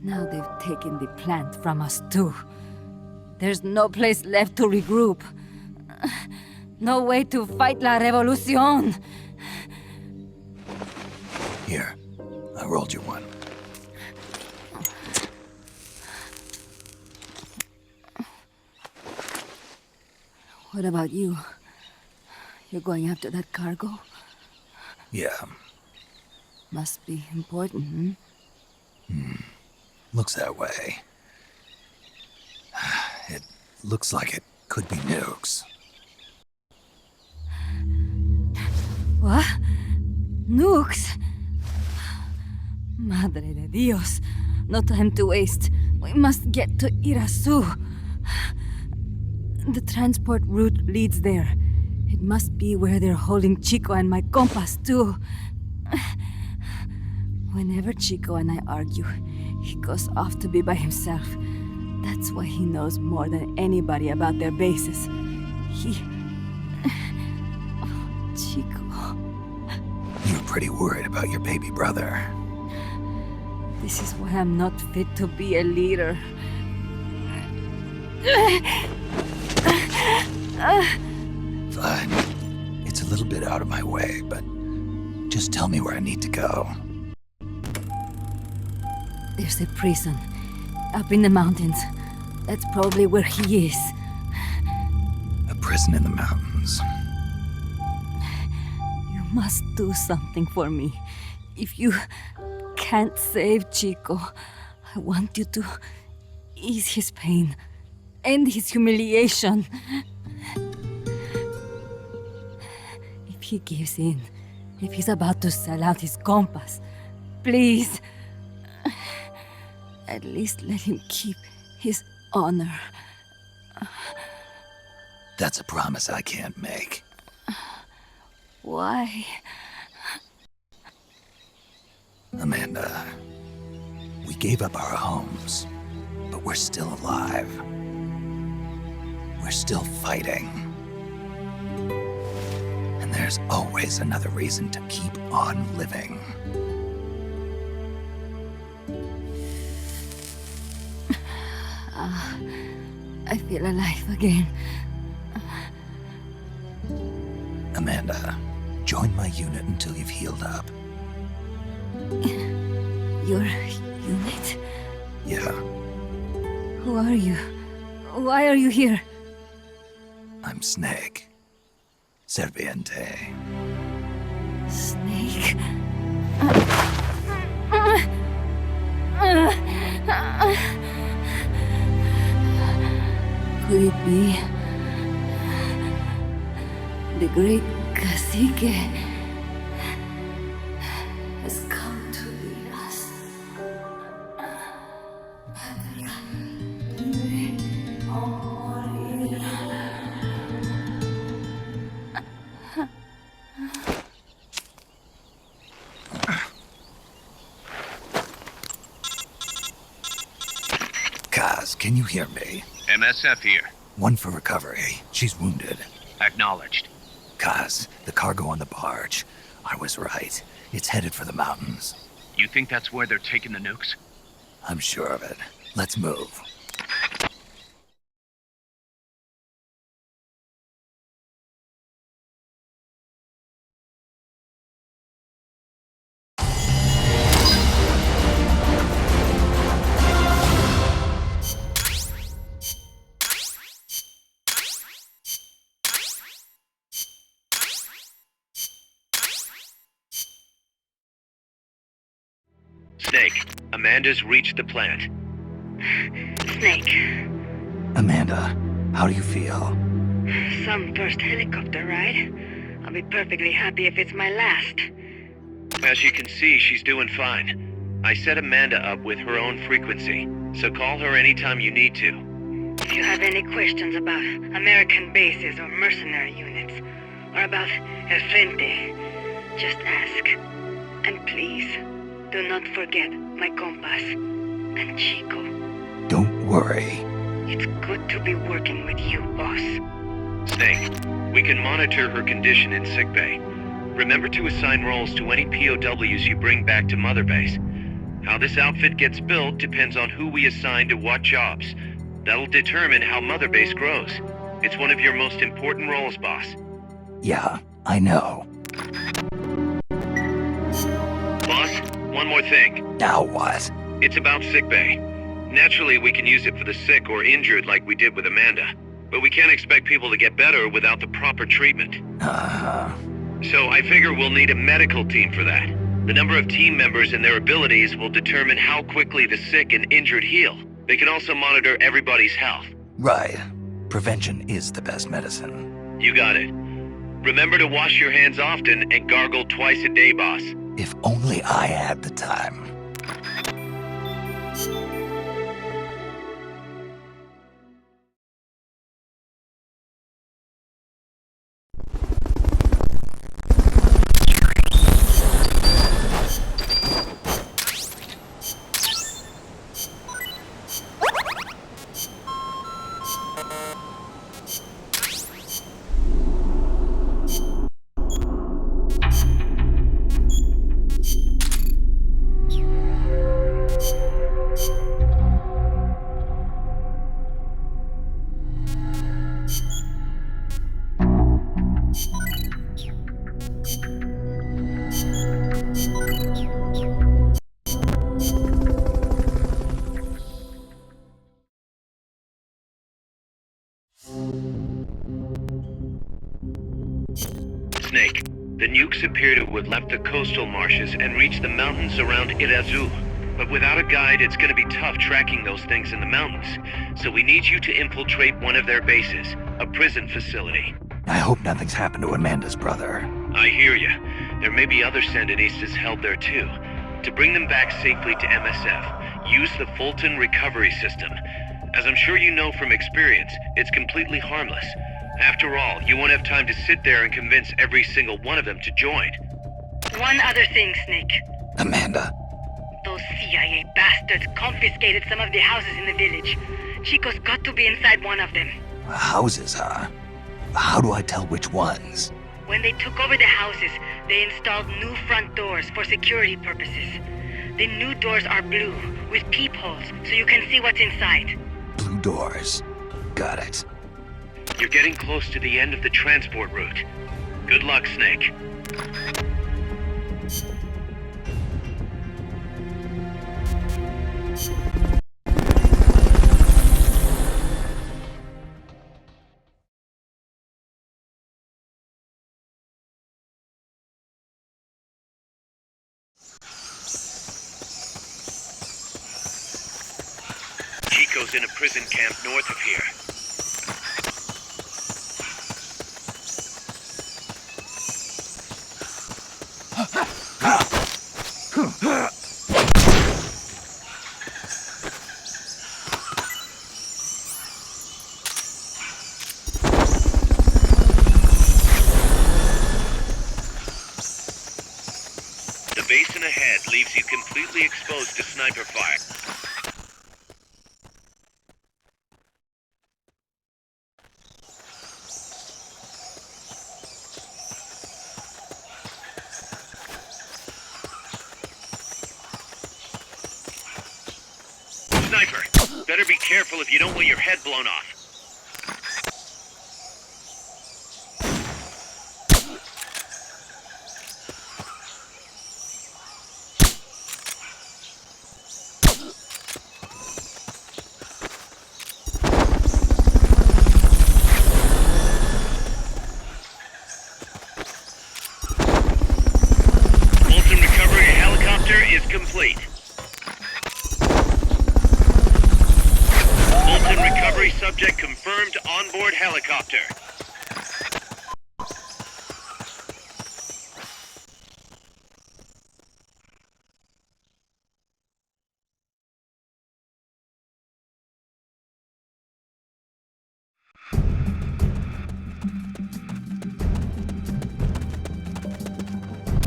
Now they've taken the plant from us too. There's no place left to regroup. No way to fight la revolución. Here, I rolled you one. What about you? You're going after that cargo? Yeah. Must be important, Looks that way. It looks like it could be nukes. What? Nukes? Madre de Dios. No time to waste. We must get to Irasu. The transport route leads there. It must be where they're holding Chico and my compas, too. Whenever Chico and I argue, he goes off to be by himself. That's why he knows more than anybody about their bases. Oh, Chico. You're pretty worried about your baby brother. This is why I'm not fit to be a leader. Fine. It's a little bit out of my way, but just tell me where I need to go. There's a prison up in the mountains. That's probably where he is. A prison in the mountains. You must do something for me. If you can't save Chico, I want you to ease his pain, end his humiliation. If he gives in, if he's about to sell out his compass, please, at least let him keep his honor. That's a promise I can't make. Why? Amanda, we gave up our homes, but we're still alive. We're still fighting. And there's always another reason to keep on living. I feel alive again. Amanda, join my unit until you've healed up. Your unit? Yeah, Who are you? Why are you here? I'm Snake. Serviente. Snake? Could it be the great cacique has come to lead us? can you hear me? MSF here. One for recovery. She's wounded. Acknowledged. Kaz, the cargo on the barge. I was right. It's headed for the mountains. You think that's where they're taking the nukes? I'm sure of it. Let's move. Snake, Amanda's reached the plant. Snake, Amanda, how do you feel? some first helicopter ride. I'll be perfectly happy if it's my last. As you can see, she's doing fine. I set Amanda up with her own frequency, so call her anytime you need to. If you have any questions about American bases or mercenary units, or about El Frente, just ask. And please, do not forget my compass and Chico. Don't worry. It's good to be working with you, boss. Snake, we can monitor her condition in sickbay. Remember to assign roles to any POWs you bring back to Mother Base. How this outfit gets built depends on who we assign to what jobs. That'll determine how Mother Base grows. It's one of your most important roles, boss. Yeah, I know. Boss, one more thing. Now what? It's about sickbay. Naturally, we can use it for the sick or injured like we did with Amanda. But we can't expect people to get better without the proper treatment. So I figure we'll need a medical team for that. The number of team members and their abilities will determine how quickly the sick and injured heal. They can also monitor everybody's health. Right. Prevention is the best medicine. You got it. Remember to wash your hands often and gargle twice a day, boss. If only I had the time. Snake, the nukes appear to have left the coastal marshes and reached the mountains around Irazu. But without a guide, it's gonna be tough tracking those things in the mountains. So we need you to infiltrate one of their bases, a prison facility. I hope nothing's happened to Amanda's brother. I hear ya. There may be other Sandinistas held there too. To bring them back safely to MSF, use the Fulton recovery system. As I'm sure you know from experience, it's completely harmless. After all, you won't have time to sit there and convince every single one of them to join. One other thing, Snake. Amanda. Those CIA bastards confiscated some of the houses in the village. Chico's got to be inside one of them. Houses, huh? How do I tell which ones? When they took over the houses, they installed new front doors for security purposes. The new doors are blue, with peepholes, so you can see what's inside. Blue doors. Got it. You're getting close to the end of the transport route. Good luck, Snake. Chico's in a prison camp north of here. The basin ahead leaves you completely exposed to sniper fire. Better be careful if you don't want your head blown off. Molten recovery helicopter is complete. Molten recovery subject confirmed onboard helicopter.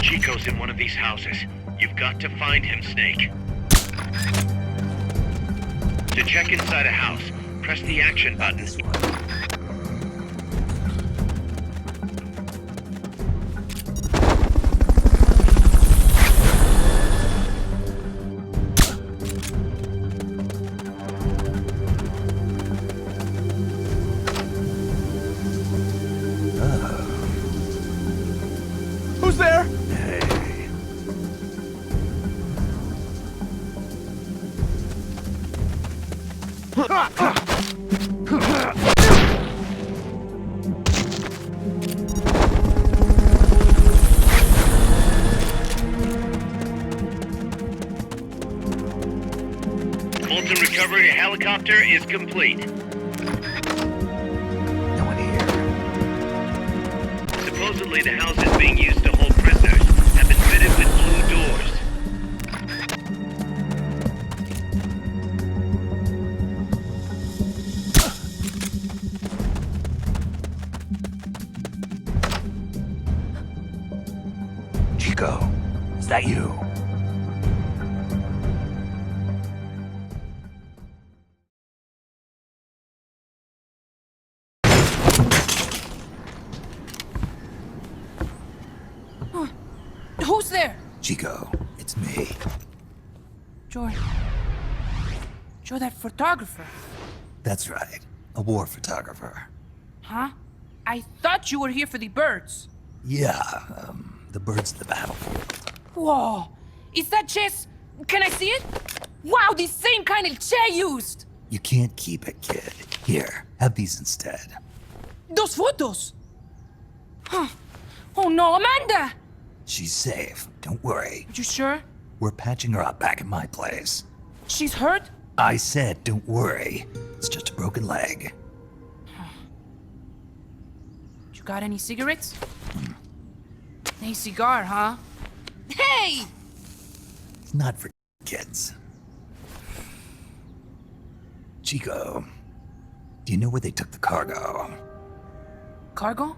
Chico's in one of these houses. You've got to find him, Snake. To check inside a house, press the action button. Who's there? Hey. Molten recovery helicopter is complete. No one here. Supposedly the houses being used to hold prisoners have been fitted with blue doors. Chico, is that you? Who's there? Chico, it's me. Joe, that photographer. That's right. A war photographer. Huh? I thought you were here for the birds. Yeah, the birds of the battlefield. Whoa! Is that chess? Can I see it? Wow, the same kind of chair used! You can't keep it, kid. Here, have these instead. Those photos! Huh. Oh no, Amanda! She's safe. Don't worry. You sure? We're patching her up back at my place. She's hurt? I said, don't worry. It's just a broken leg. You got any cigarettes? A cigar, huh? Hey! It's not for kids. Chico, do you know where they took the cargo? Cargo?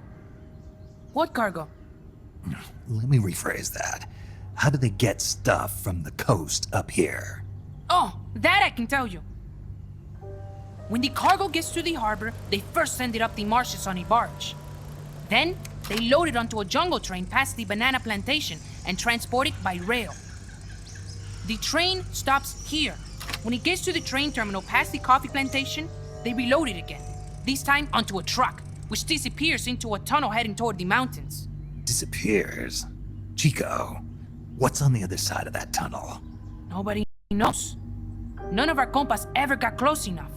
What cargo? Let me rephrase that. How do they get stuff from the coast up here? Oh, that I can tell you. When the cargo gets to the harbor, they first send it up the marshes on a barge. Then, they load it onto a jungle train past the banana plantation and transport it by rail. The train stops here. When it gets to the train terminal past the coffee plantation, they reload it again, this time onto a truck, which disappears into a tunnel heading toward the mountains. Disappears? Chico, what's on the other side of that tunnel? Nobody knows. None of our compas ever got close enough.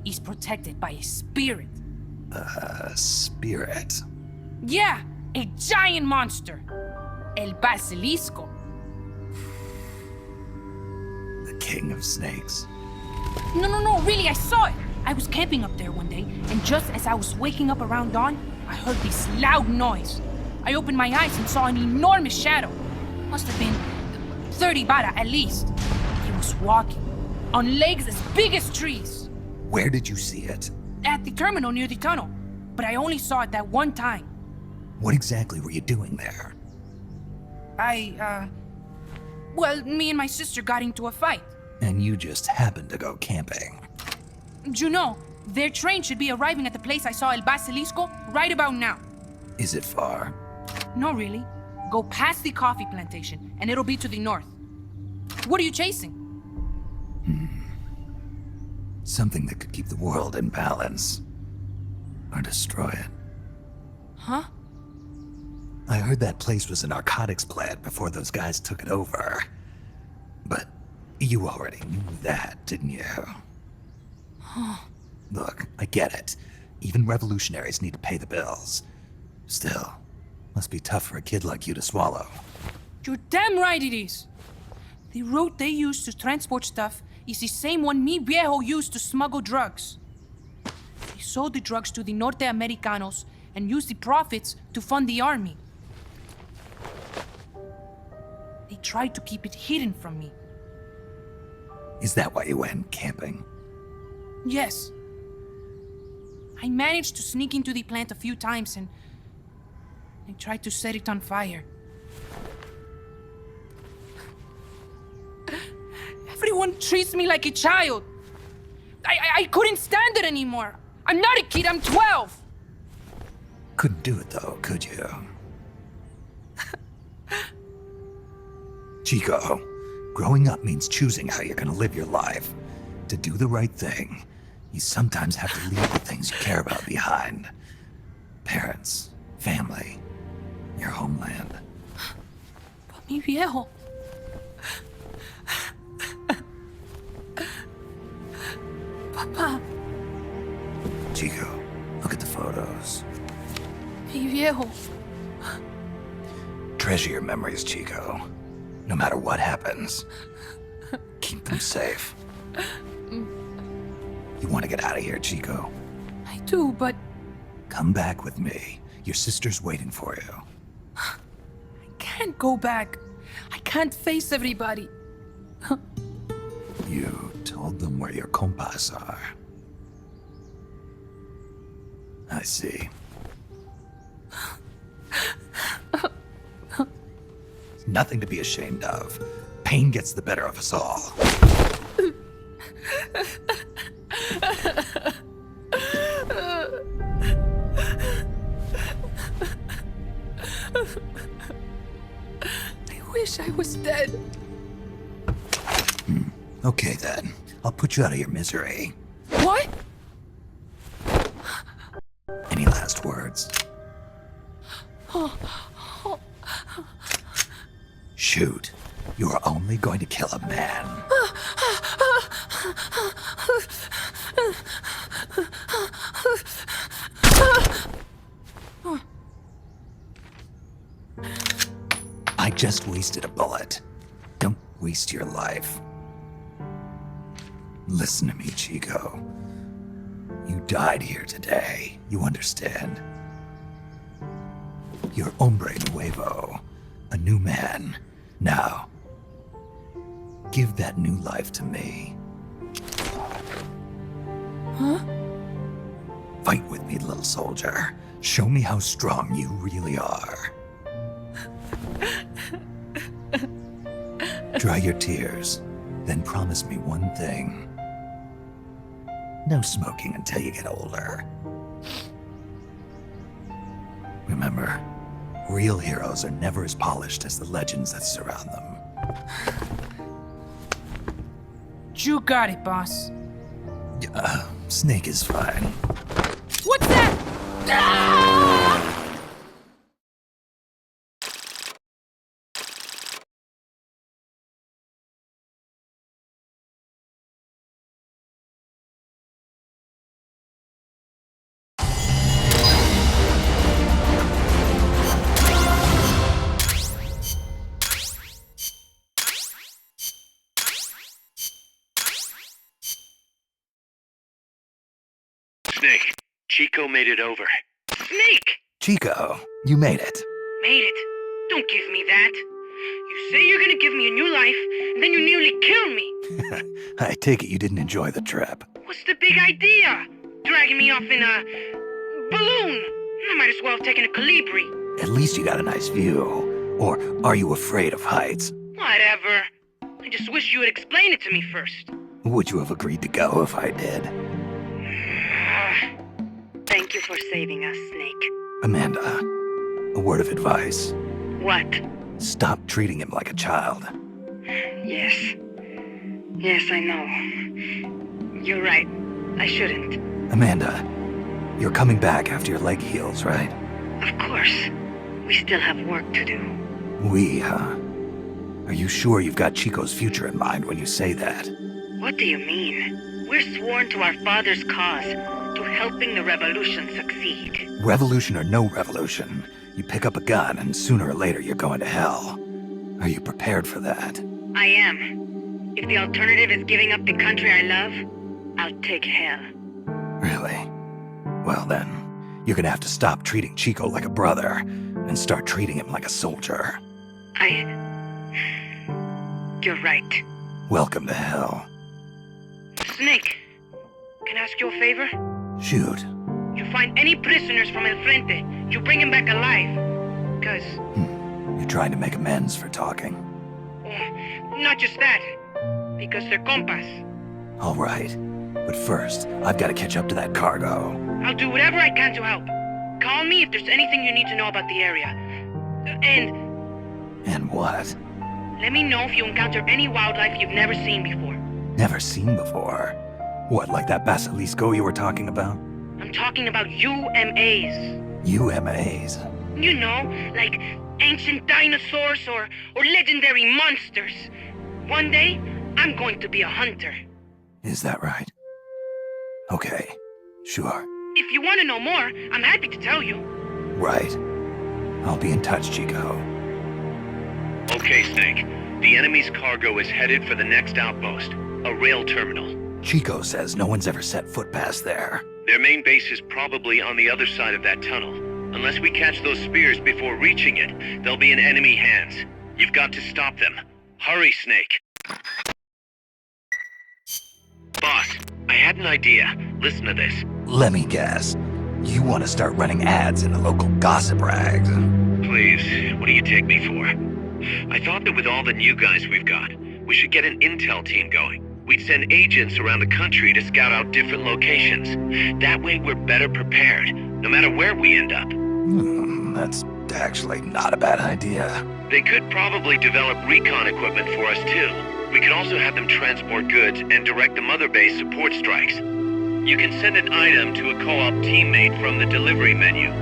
He's protected by a spirit. A spirit? Yeah, a giant monster. El Basilisco. The king of snakes. No, really, I saw it. I was camping up there one day, and just as I was waking up around dawn, I heard this loud noise. I opened my eyes and saw an enormous shadow. Must have been 30 bara at least. He was walking, on legs as big as trees. Where did you see it? At the terminal near the tunnel, but I only saw it that one time. What exactly were you doing there? Well, me and my sister got into a fight. And you just happened to go camping. You know, their train should be arriving at the place I saw El Basilisco right about now. Is it far? No, really. Go past the coffee plantation, and it'll be to the north. What are you chasing? Something that could keep the world in balance. Or destroy it. Huh? I heard that place was a narcotics plant before those guys took it over. But you already knew that, didn't you? Look, I get it. Even revolutionaries need to pay the bills. Still, must be tough for a kid like you to swallow. You're damn right it is. The route they use to transport stuff is the same one mi viejo used to smuggle drugs. They sold the drugs to the Norte Americanos and used the profits to fund the army. They tried to keep it hidden from me. Is that why you went camping? Yes. I managed to sneak into the plant a few times and I tried to set it on fire. Everyone treats me like a child. I couldn't stand it anymore. I'm not a kid, I'm 12. Couldn't do it though, could you? Chico, growing up means choosing how you're gonna live your life. To do the right thing, you sometimes have to leave the things you care about behind. Parents, family, your homeland. But mi viejo. Papa. Chico, look at the photos. Mi viejo. Treasure your memories, Chico. No matter what happens, keep them safe. You want to get out of here, Chico? I do, but... Come back with me. Your sister's waiting for you. I can't go back. I can't face everybody. You told them where your compas are. I see. Nothing to be ashamed of. Pain gets the better of us all. I wish I was dead. Okay then. I'll put you out of your misery. What? Any last words? Shoot. You are only going to kill a man. I just wasted a bullet. Don't waste your life. Listen to me, Chico. You died here today. You understand? You're hombre nuevo. A new man. Now, give that new life to me. Huh? Fight with me, little soldier. Show me how strong you really are. Dry your tears, then promise me one thing. No smoking until you get older. Remember, real heroes are never as polished as the legends that surround them. You got it, boss. Snake is fine. What's that? Ah! Snake, Chico made it over. Snake! Chico, you made it. Made it. Don't give me that. You say you're gonna give me a new life, and then you nearly kill me. I take it you didn't enjoy the trip. What's the big idea? Dragging me off in a balloon. I might as well have taken a Colibri. At least you got a nice view. Or are you afraid of heights? Whatever. I just wish you would explain it to me first. Would you have agreed to go if I did? Thank you for saving us, Snake. Amanda, a word of advice. What? Stop treating him like a child. Yes. Yes, I know. You're right. I shouldn't. Amanda, you're coming back after your leg heals, right? Of course. We still have work to do. We, huh? Are you sure you've got Chico's future in mind when you say that? What do you mean? We're sworn to our father's cause, to helping the revolution succeed. Revolution or no revolution, you pick up a gun and sooner or later you're going to hell. Are you prepared for that? I am. If the alternative is giving up the country I love, I'll take hell. Really? Well then, you're gonna have to stop treating Chico like a brother and start treating him like a soldier. You're right. Welcome to hell. Snake, can I ask you a favor? Shoot. You find any prisoners from El Frente, you bring them back alive. Cause... You're trying to make amends for talking. Not just that. Because they're compas. All right. But first, I've got to catch up to that cargo. I'll do whatever I can to help. Call me if there's anything you need to know about the area. And what? Let me know if you encounter any wildlife you've never seen before. Never seen before? What, like that basilisco you were talking about? I'm talking about UMAs. UMAs? You know, like ancient dinosaurs or legendary monsters. One day, I'm going to be a hunter. Is that right? Okay, sure. If you want to know more, I'm happy to tell you. Right. I'll be in touch, Chico. Okay, Snake. The enemy's cargo is headed for the next outpost, a rail terminal. Chico says no one's ever set foot past there. Their main base is probably on the other side of that tunnel. Unless we catch those spears before reaching it, they'll be in enemy hands. You've got to stop them. Hurry, Snake. Boss, I had an idea. Listen to this. Let me guess. You want to start running ads in the local gossip rags? Please, what do you take me for? I thought that with all the new guys we've got, we should get an intel team going. We'd send agents around the country to scout out different locations. That way we're better prepared, no matter where we end up. That's actually not a bad idea. They could probably develop recon equipment for us too. We could also have them transport goods and direct the mother base support strikes. You can send an item to a co-op teammate from the delivery menu.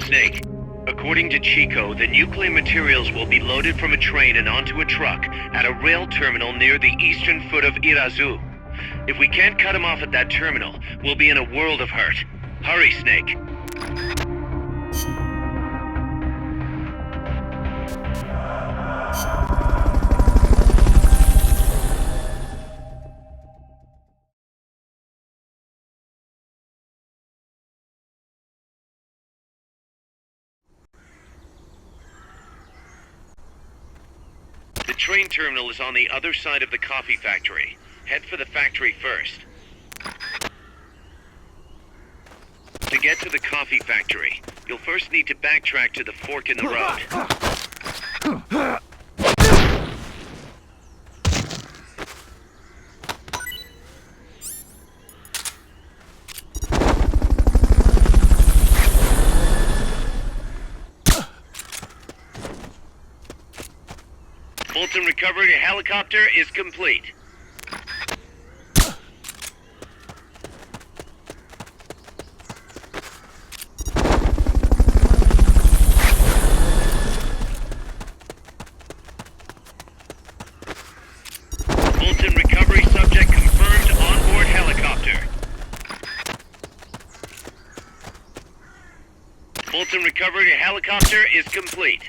Snake, according to Chico, the nuclear materials will be loaded from a train and onto a truck at a rail terminal near the eastern foot of Irazu. If we can't cut him off at that terminal, we'll be in a world of hurt. Hurry, Snake. The train terminal is on the other side of the coffee factory. Head for the factory first. To get to the coffee factory, you'll first need to backtrack to the fork in the road. Fulton recovery helicopter is complete. Fulton recovery Fulton recovery helicopter is complete.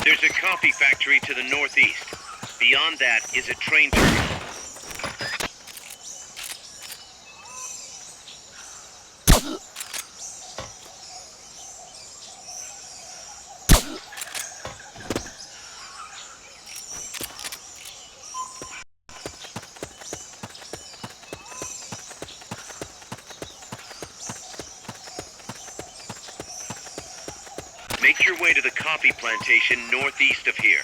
There's a coffee factory to the northeast. Beyond that is a train terminal. Make your way to the coffee plantation northeast of here.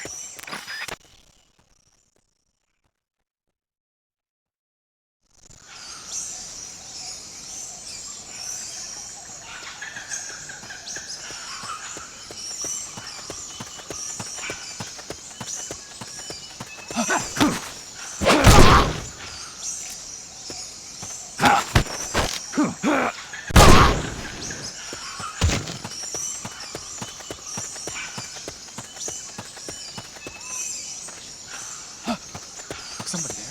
Somebody there.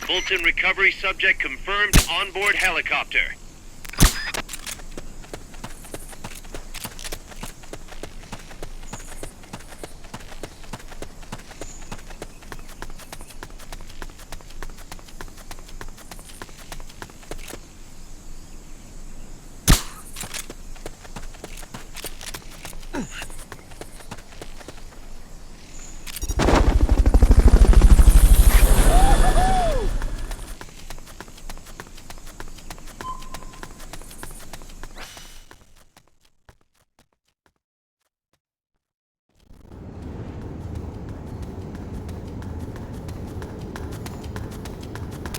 Fulton recovery subject confirmed onboard helicopter.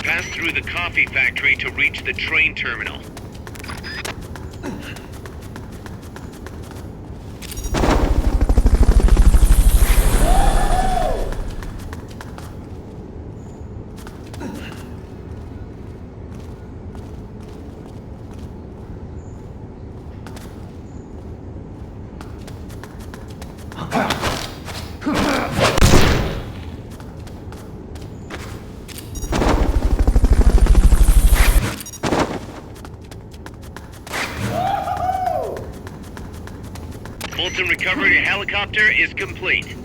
Pass through the coffee factory to reach the train terminal. Fulton recovery helicopter is complete.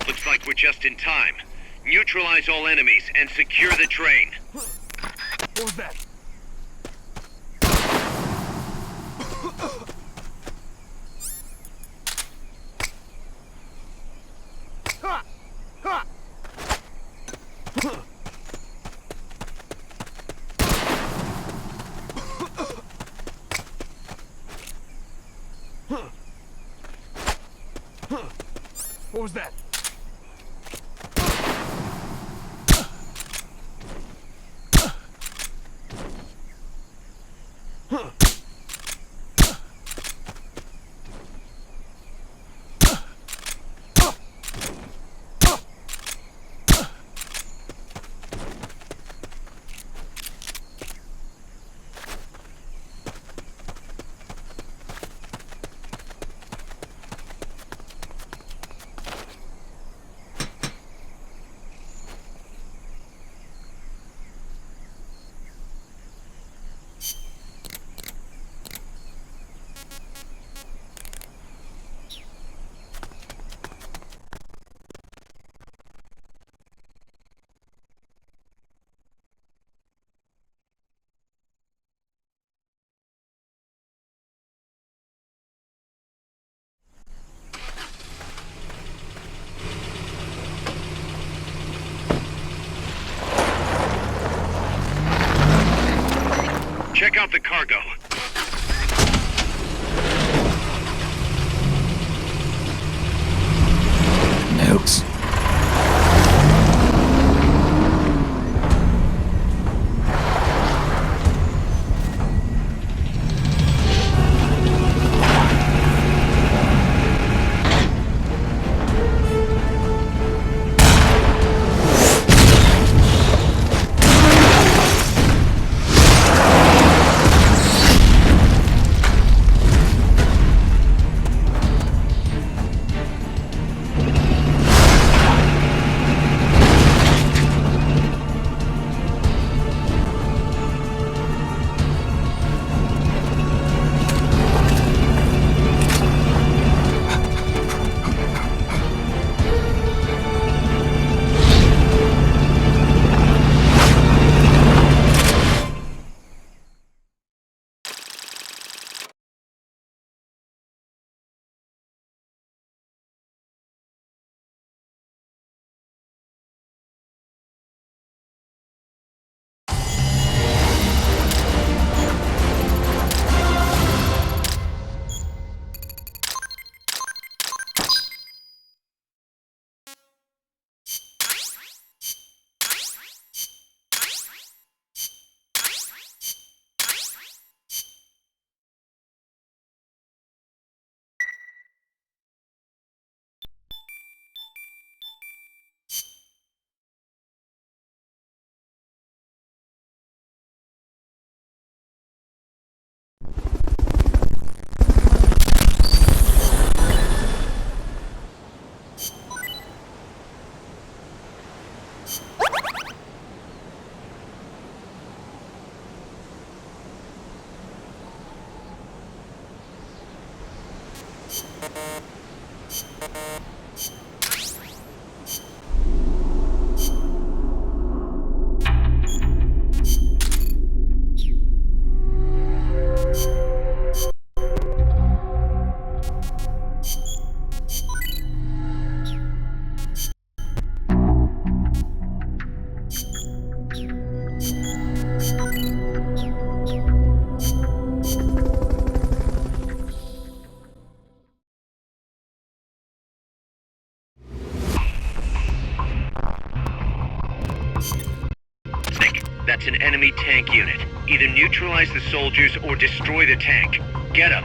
Looks like we're just in time. Neutralize all enemies and secure the train. What was that? What was that? Check out the cargo. Notes. It's an enemy tank unit. Either neutralize the soldiers or destroy the tank. Get them.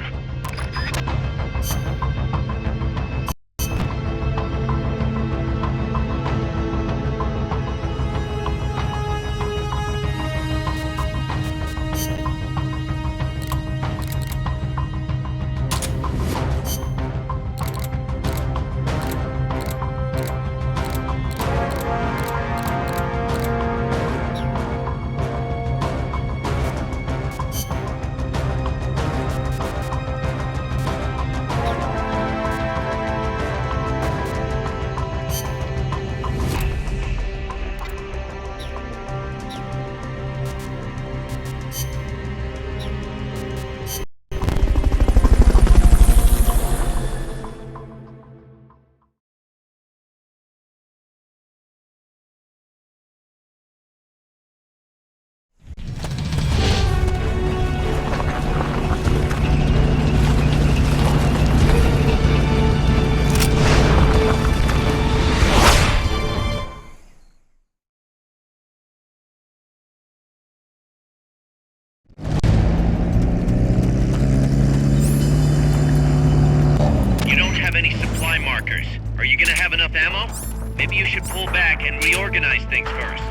Are you gonna have enough ammo? Maybe you should pull back and reorganize things first.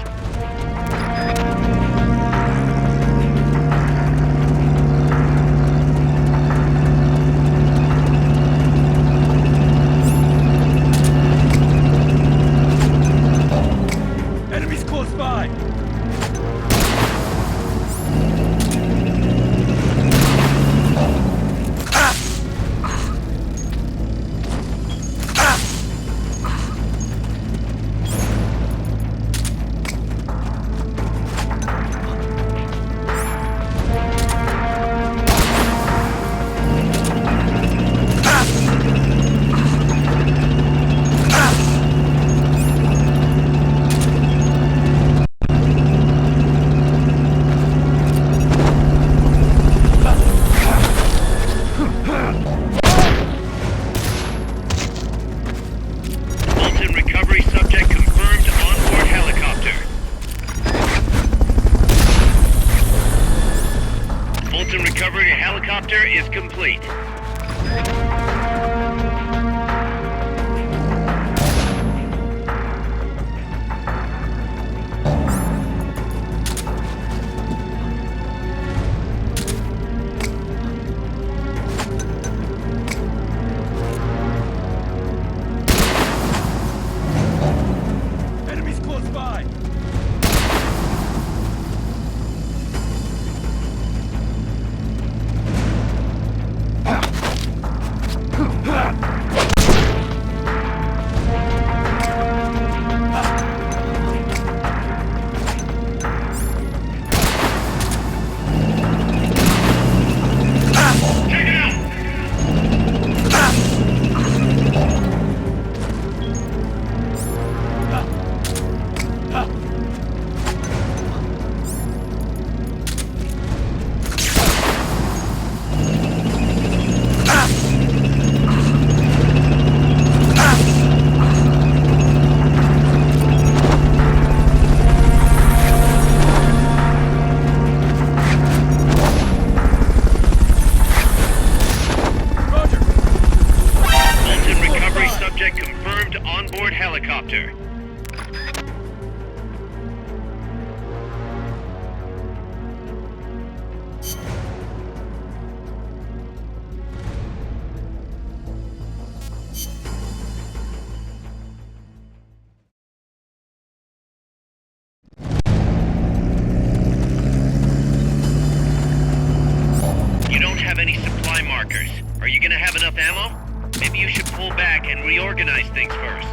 Enemies close by! Recovery helicopter is complete. Enemies close by! Onboard helicopter. You don't have any supply markers. Are you gonna have enough ammo? Maybe you should pull back and reorganize things first.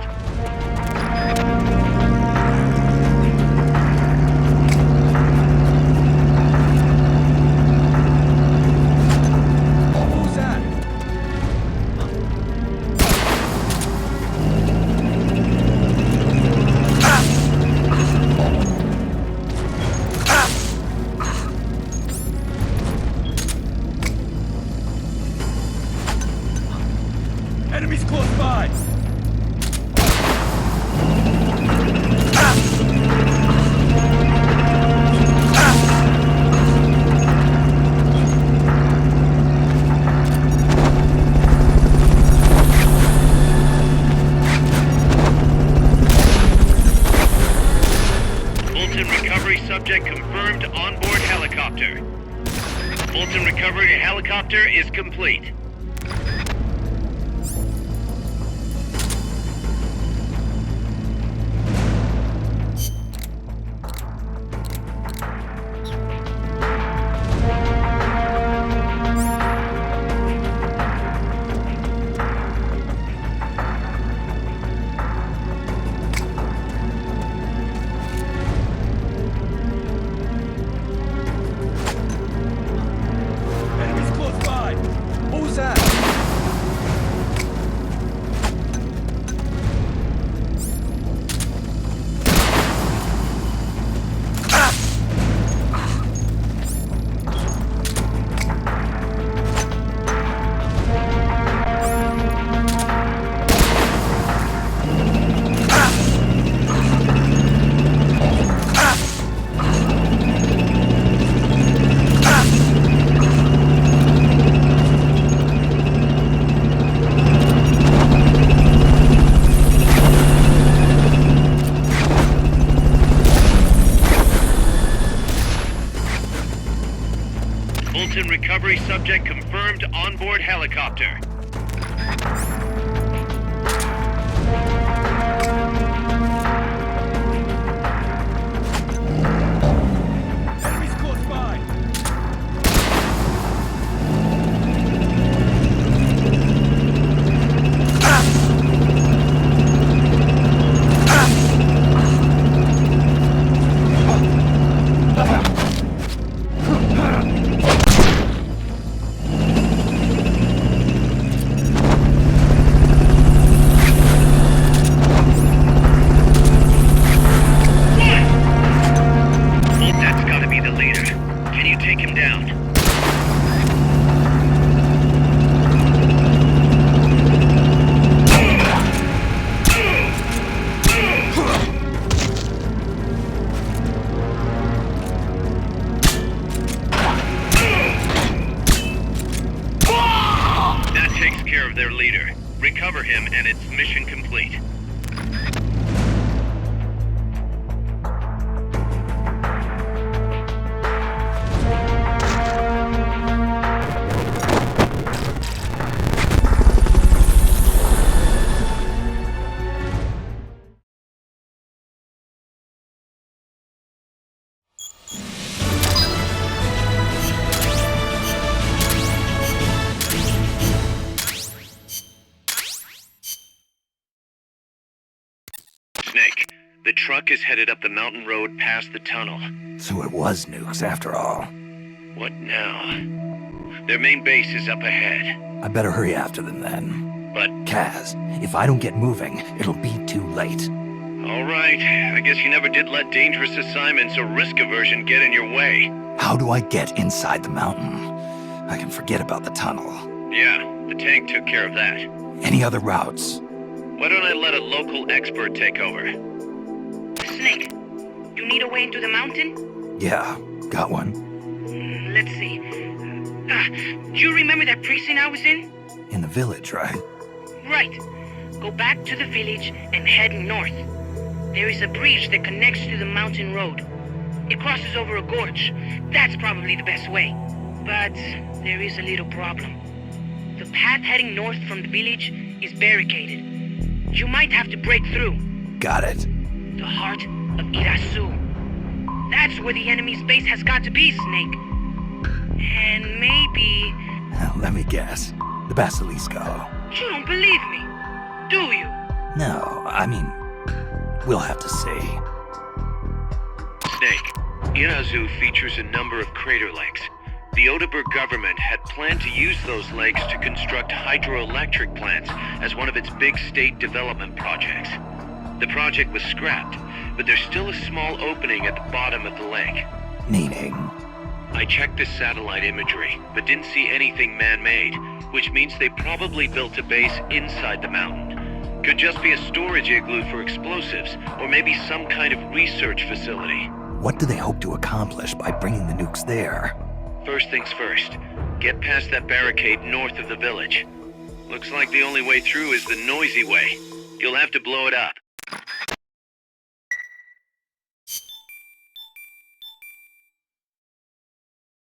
Who's that? Enemies close by! complete. Enemies close by! Who's that? Fulton recovery subject confirmed onboard helicopter. Enemies close by! That's gotta be the leader. Can you take him down? That takes care of their leader. Recover him and it's mission complete. Snake, the truck is headed up the mountain road past the tunnel. So it was nukes after all. What now? Their main base is up ahead. I better hurry after them then. But, Kaz, if I don't get moving, it'll be too late. alright, I guess you never did let dangerous assignments or risk aversion get in your way. How do I get inside the mountain? I can forget about the tunnel. Yeah, the tank took care of that. Any other routes? Why don't I let a local expert take over? Snake, you need a way into the mountain? Yeah, got one. Let's see. Do you remember that precinct I was in? In the village, right? Right. Go back to the village and head north. There is a bridge that connects to the mountain road. It crosses over a gorge. That's probably the best way. But there is a little problem. The path heading north from the village is barricaded. You might have to break through. Got it. The heart of Irasu. That's where the enemy's base has got to be, Snake. And maybe... Now, let me guess. The Basilisco. You don't believe me, do you? No, I mean, we'll have to see. Snake, Irazu features a number of crater lakes. The Odeberg government had planned to use those lakes to construct hydroelectric plants as one of its big state development projects. The project was scrapped, but there's still a small opening at the bottom of the lake. Meaning? I checked the satellite imagery, but didn't see anything man-made, which means they probably built a base inside the mountain. Could just be a storage igloo for explosives, or maybe some kind of research facility. What do they hope to accomplish by bringing the nukes there? First things first, get past that barricade north of the village. Looks like the only way through is the noisy way. You'll have to blow it up.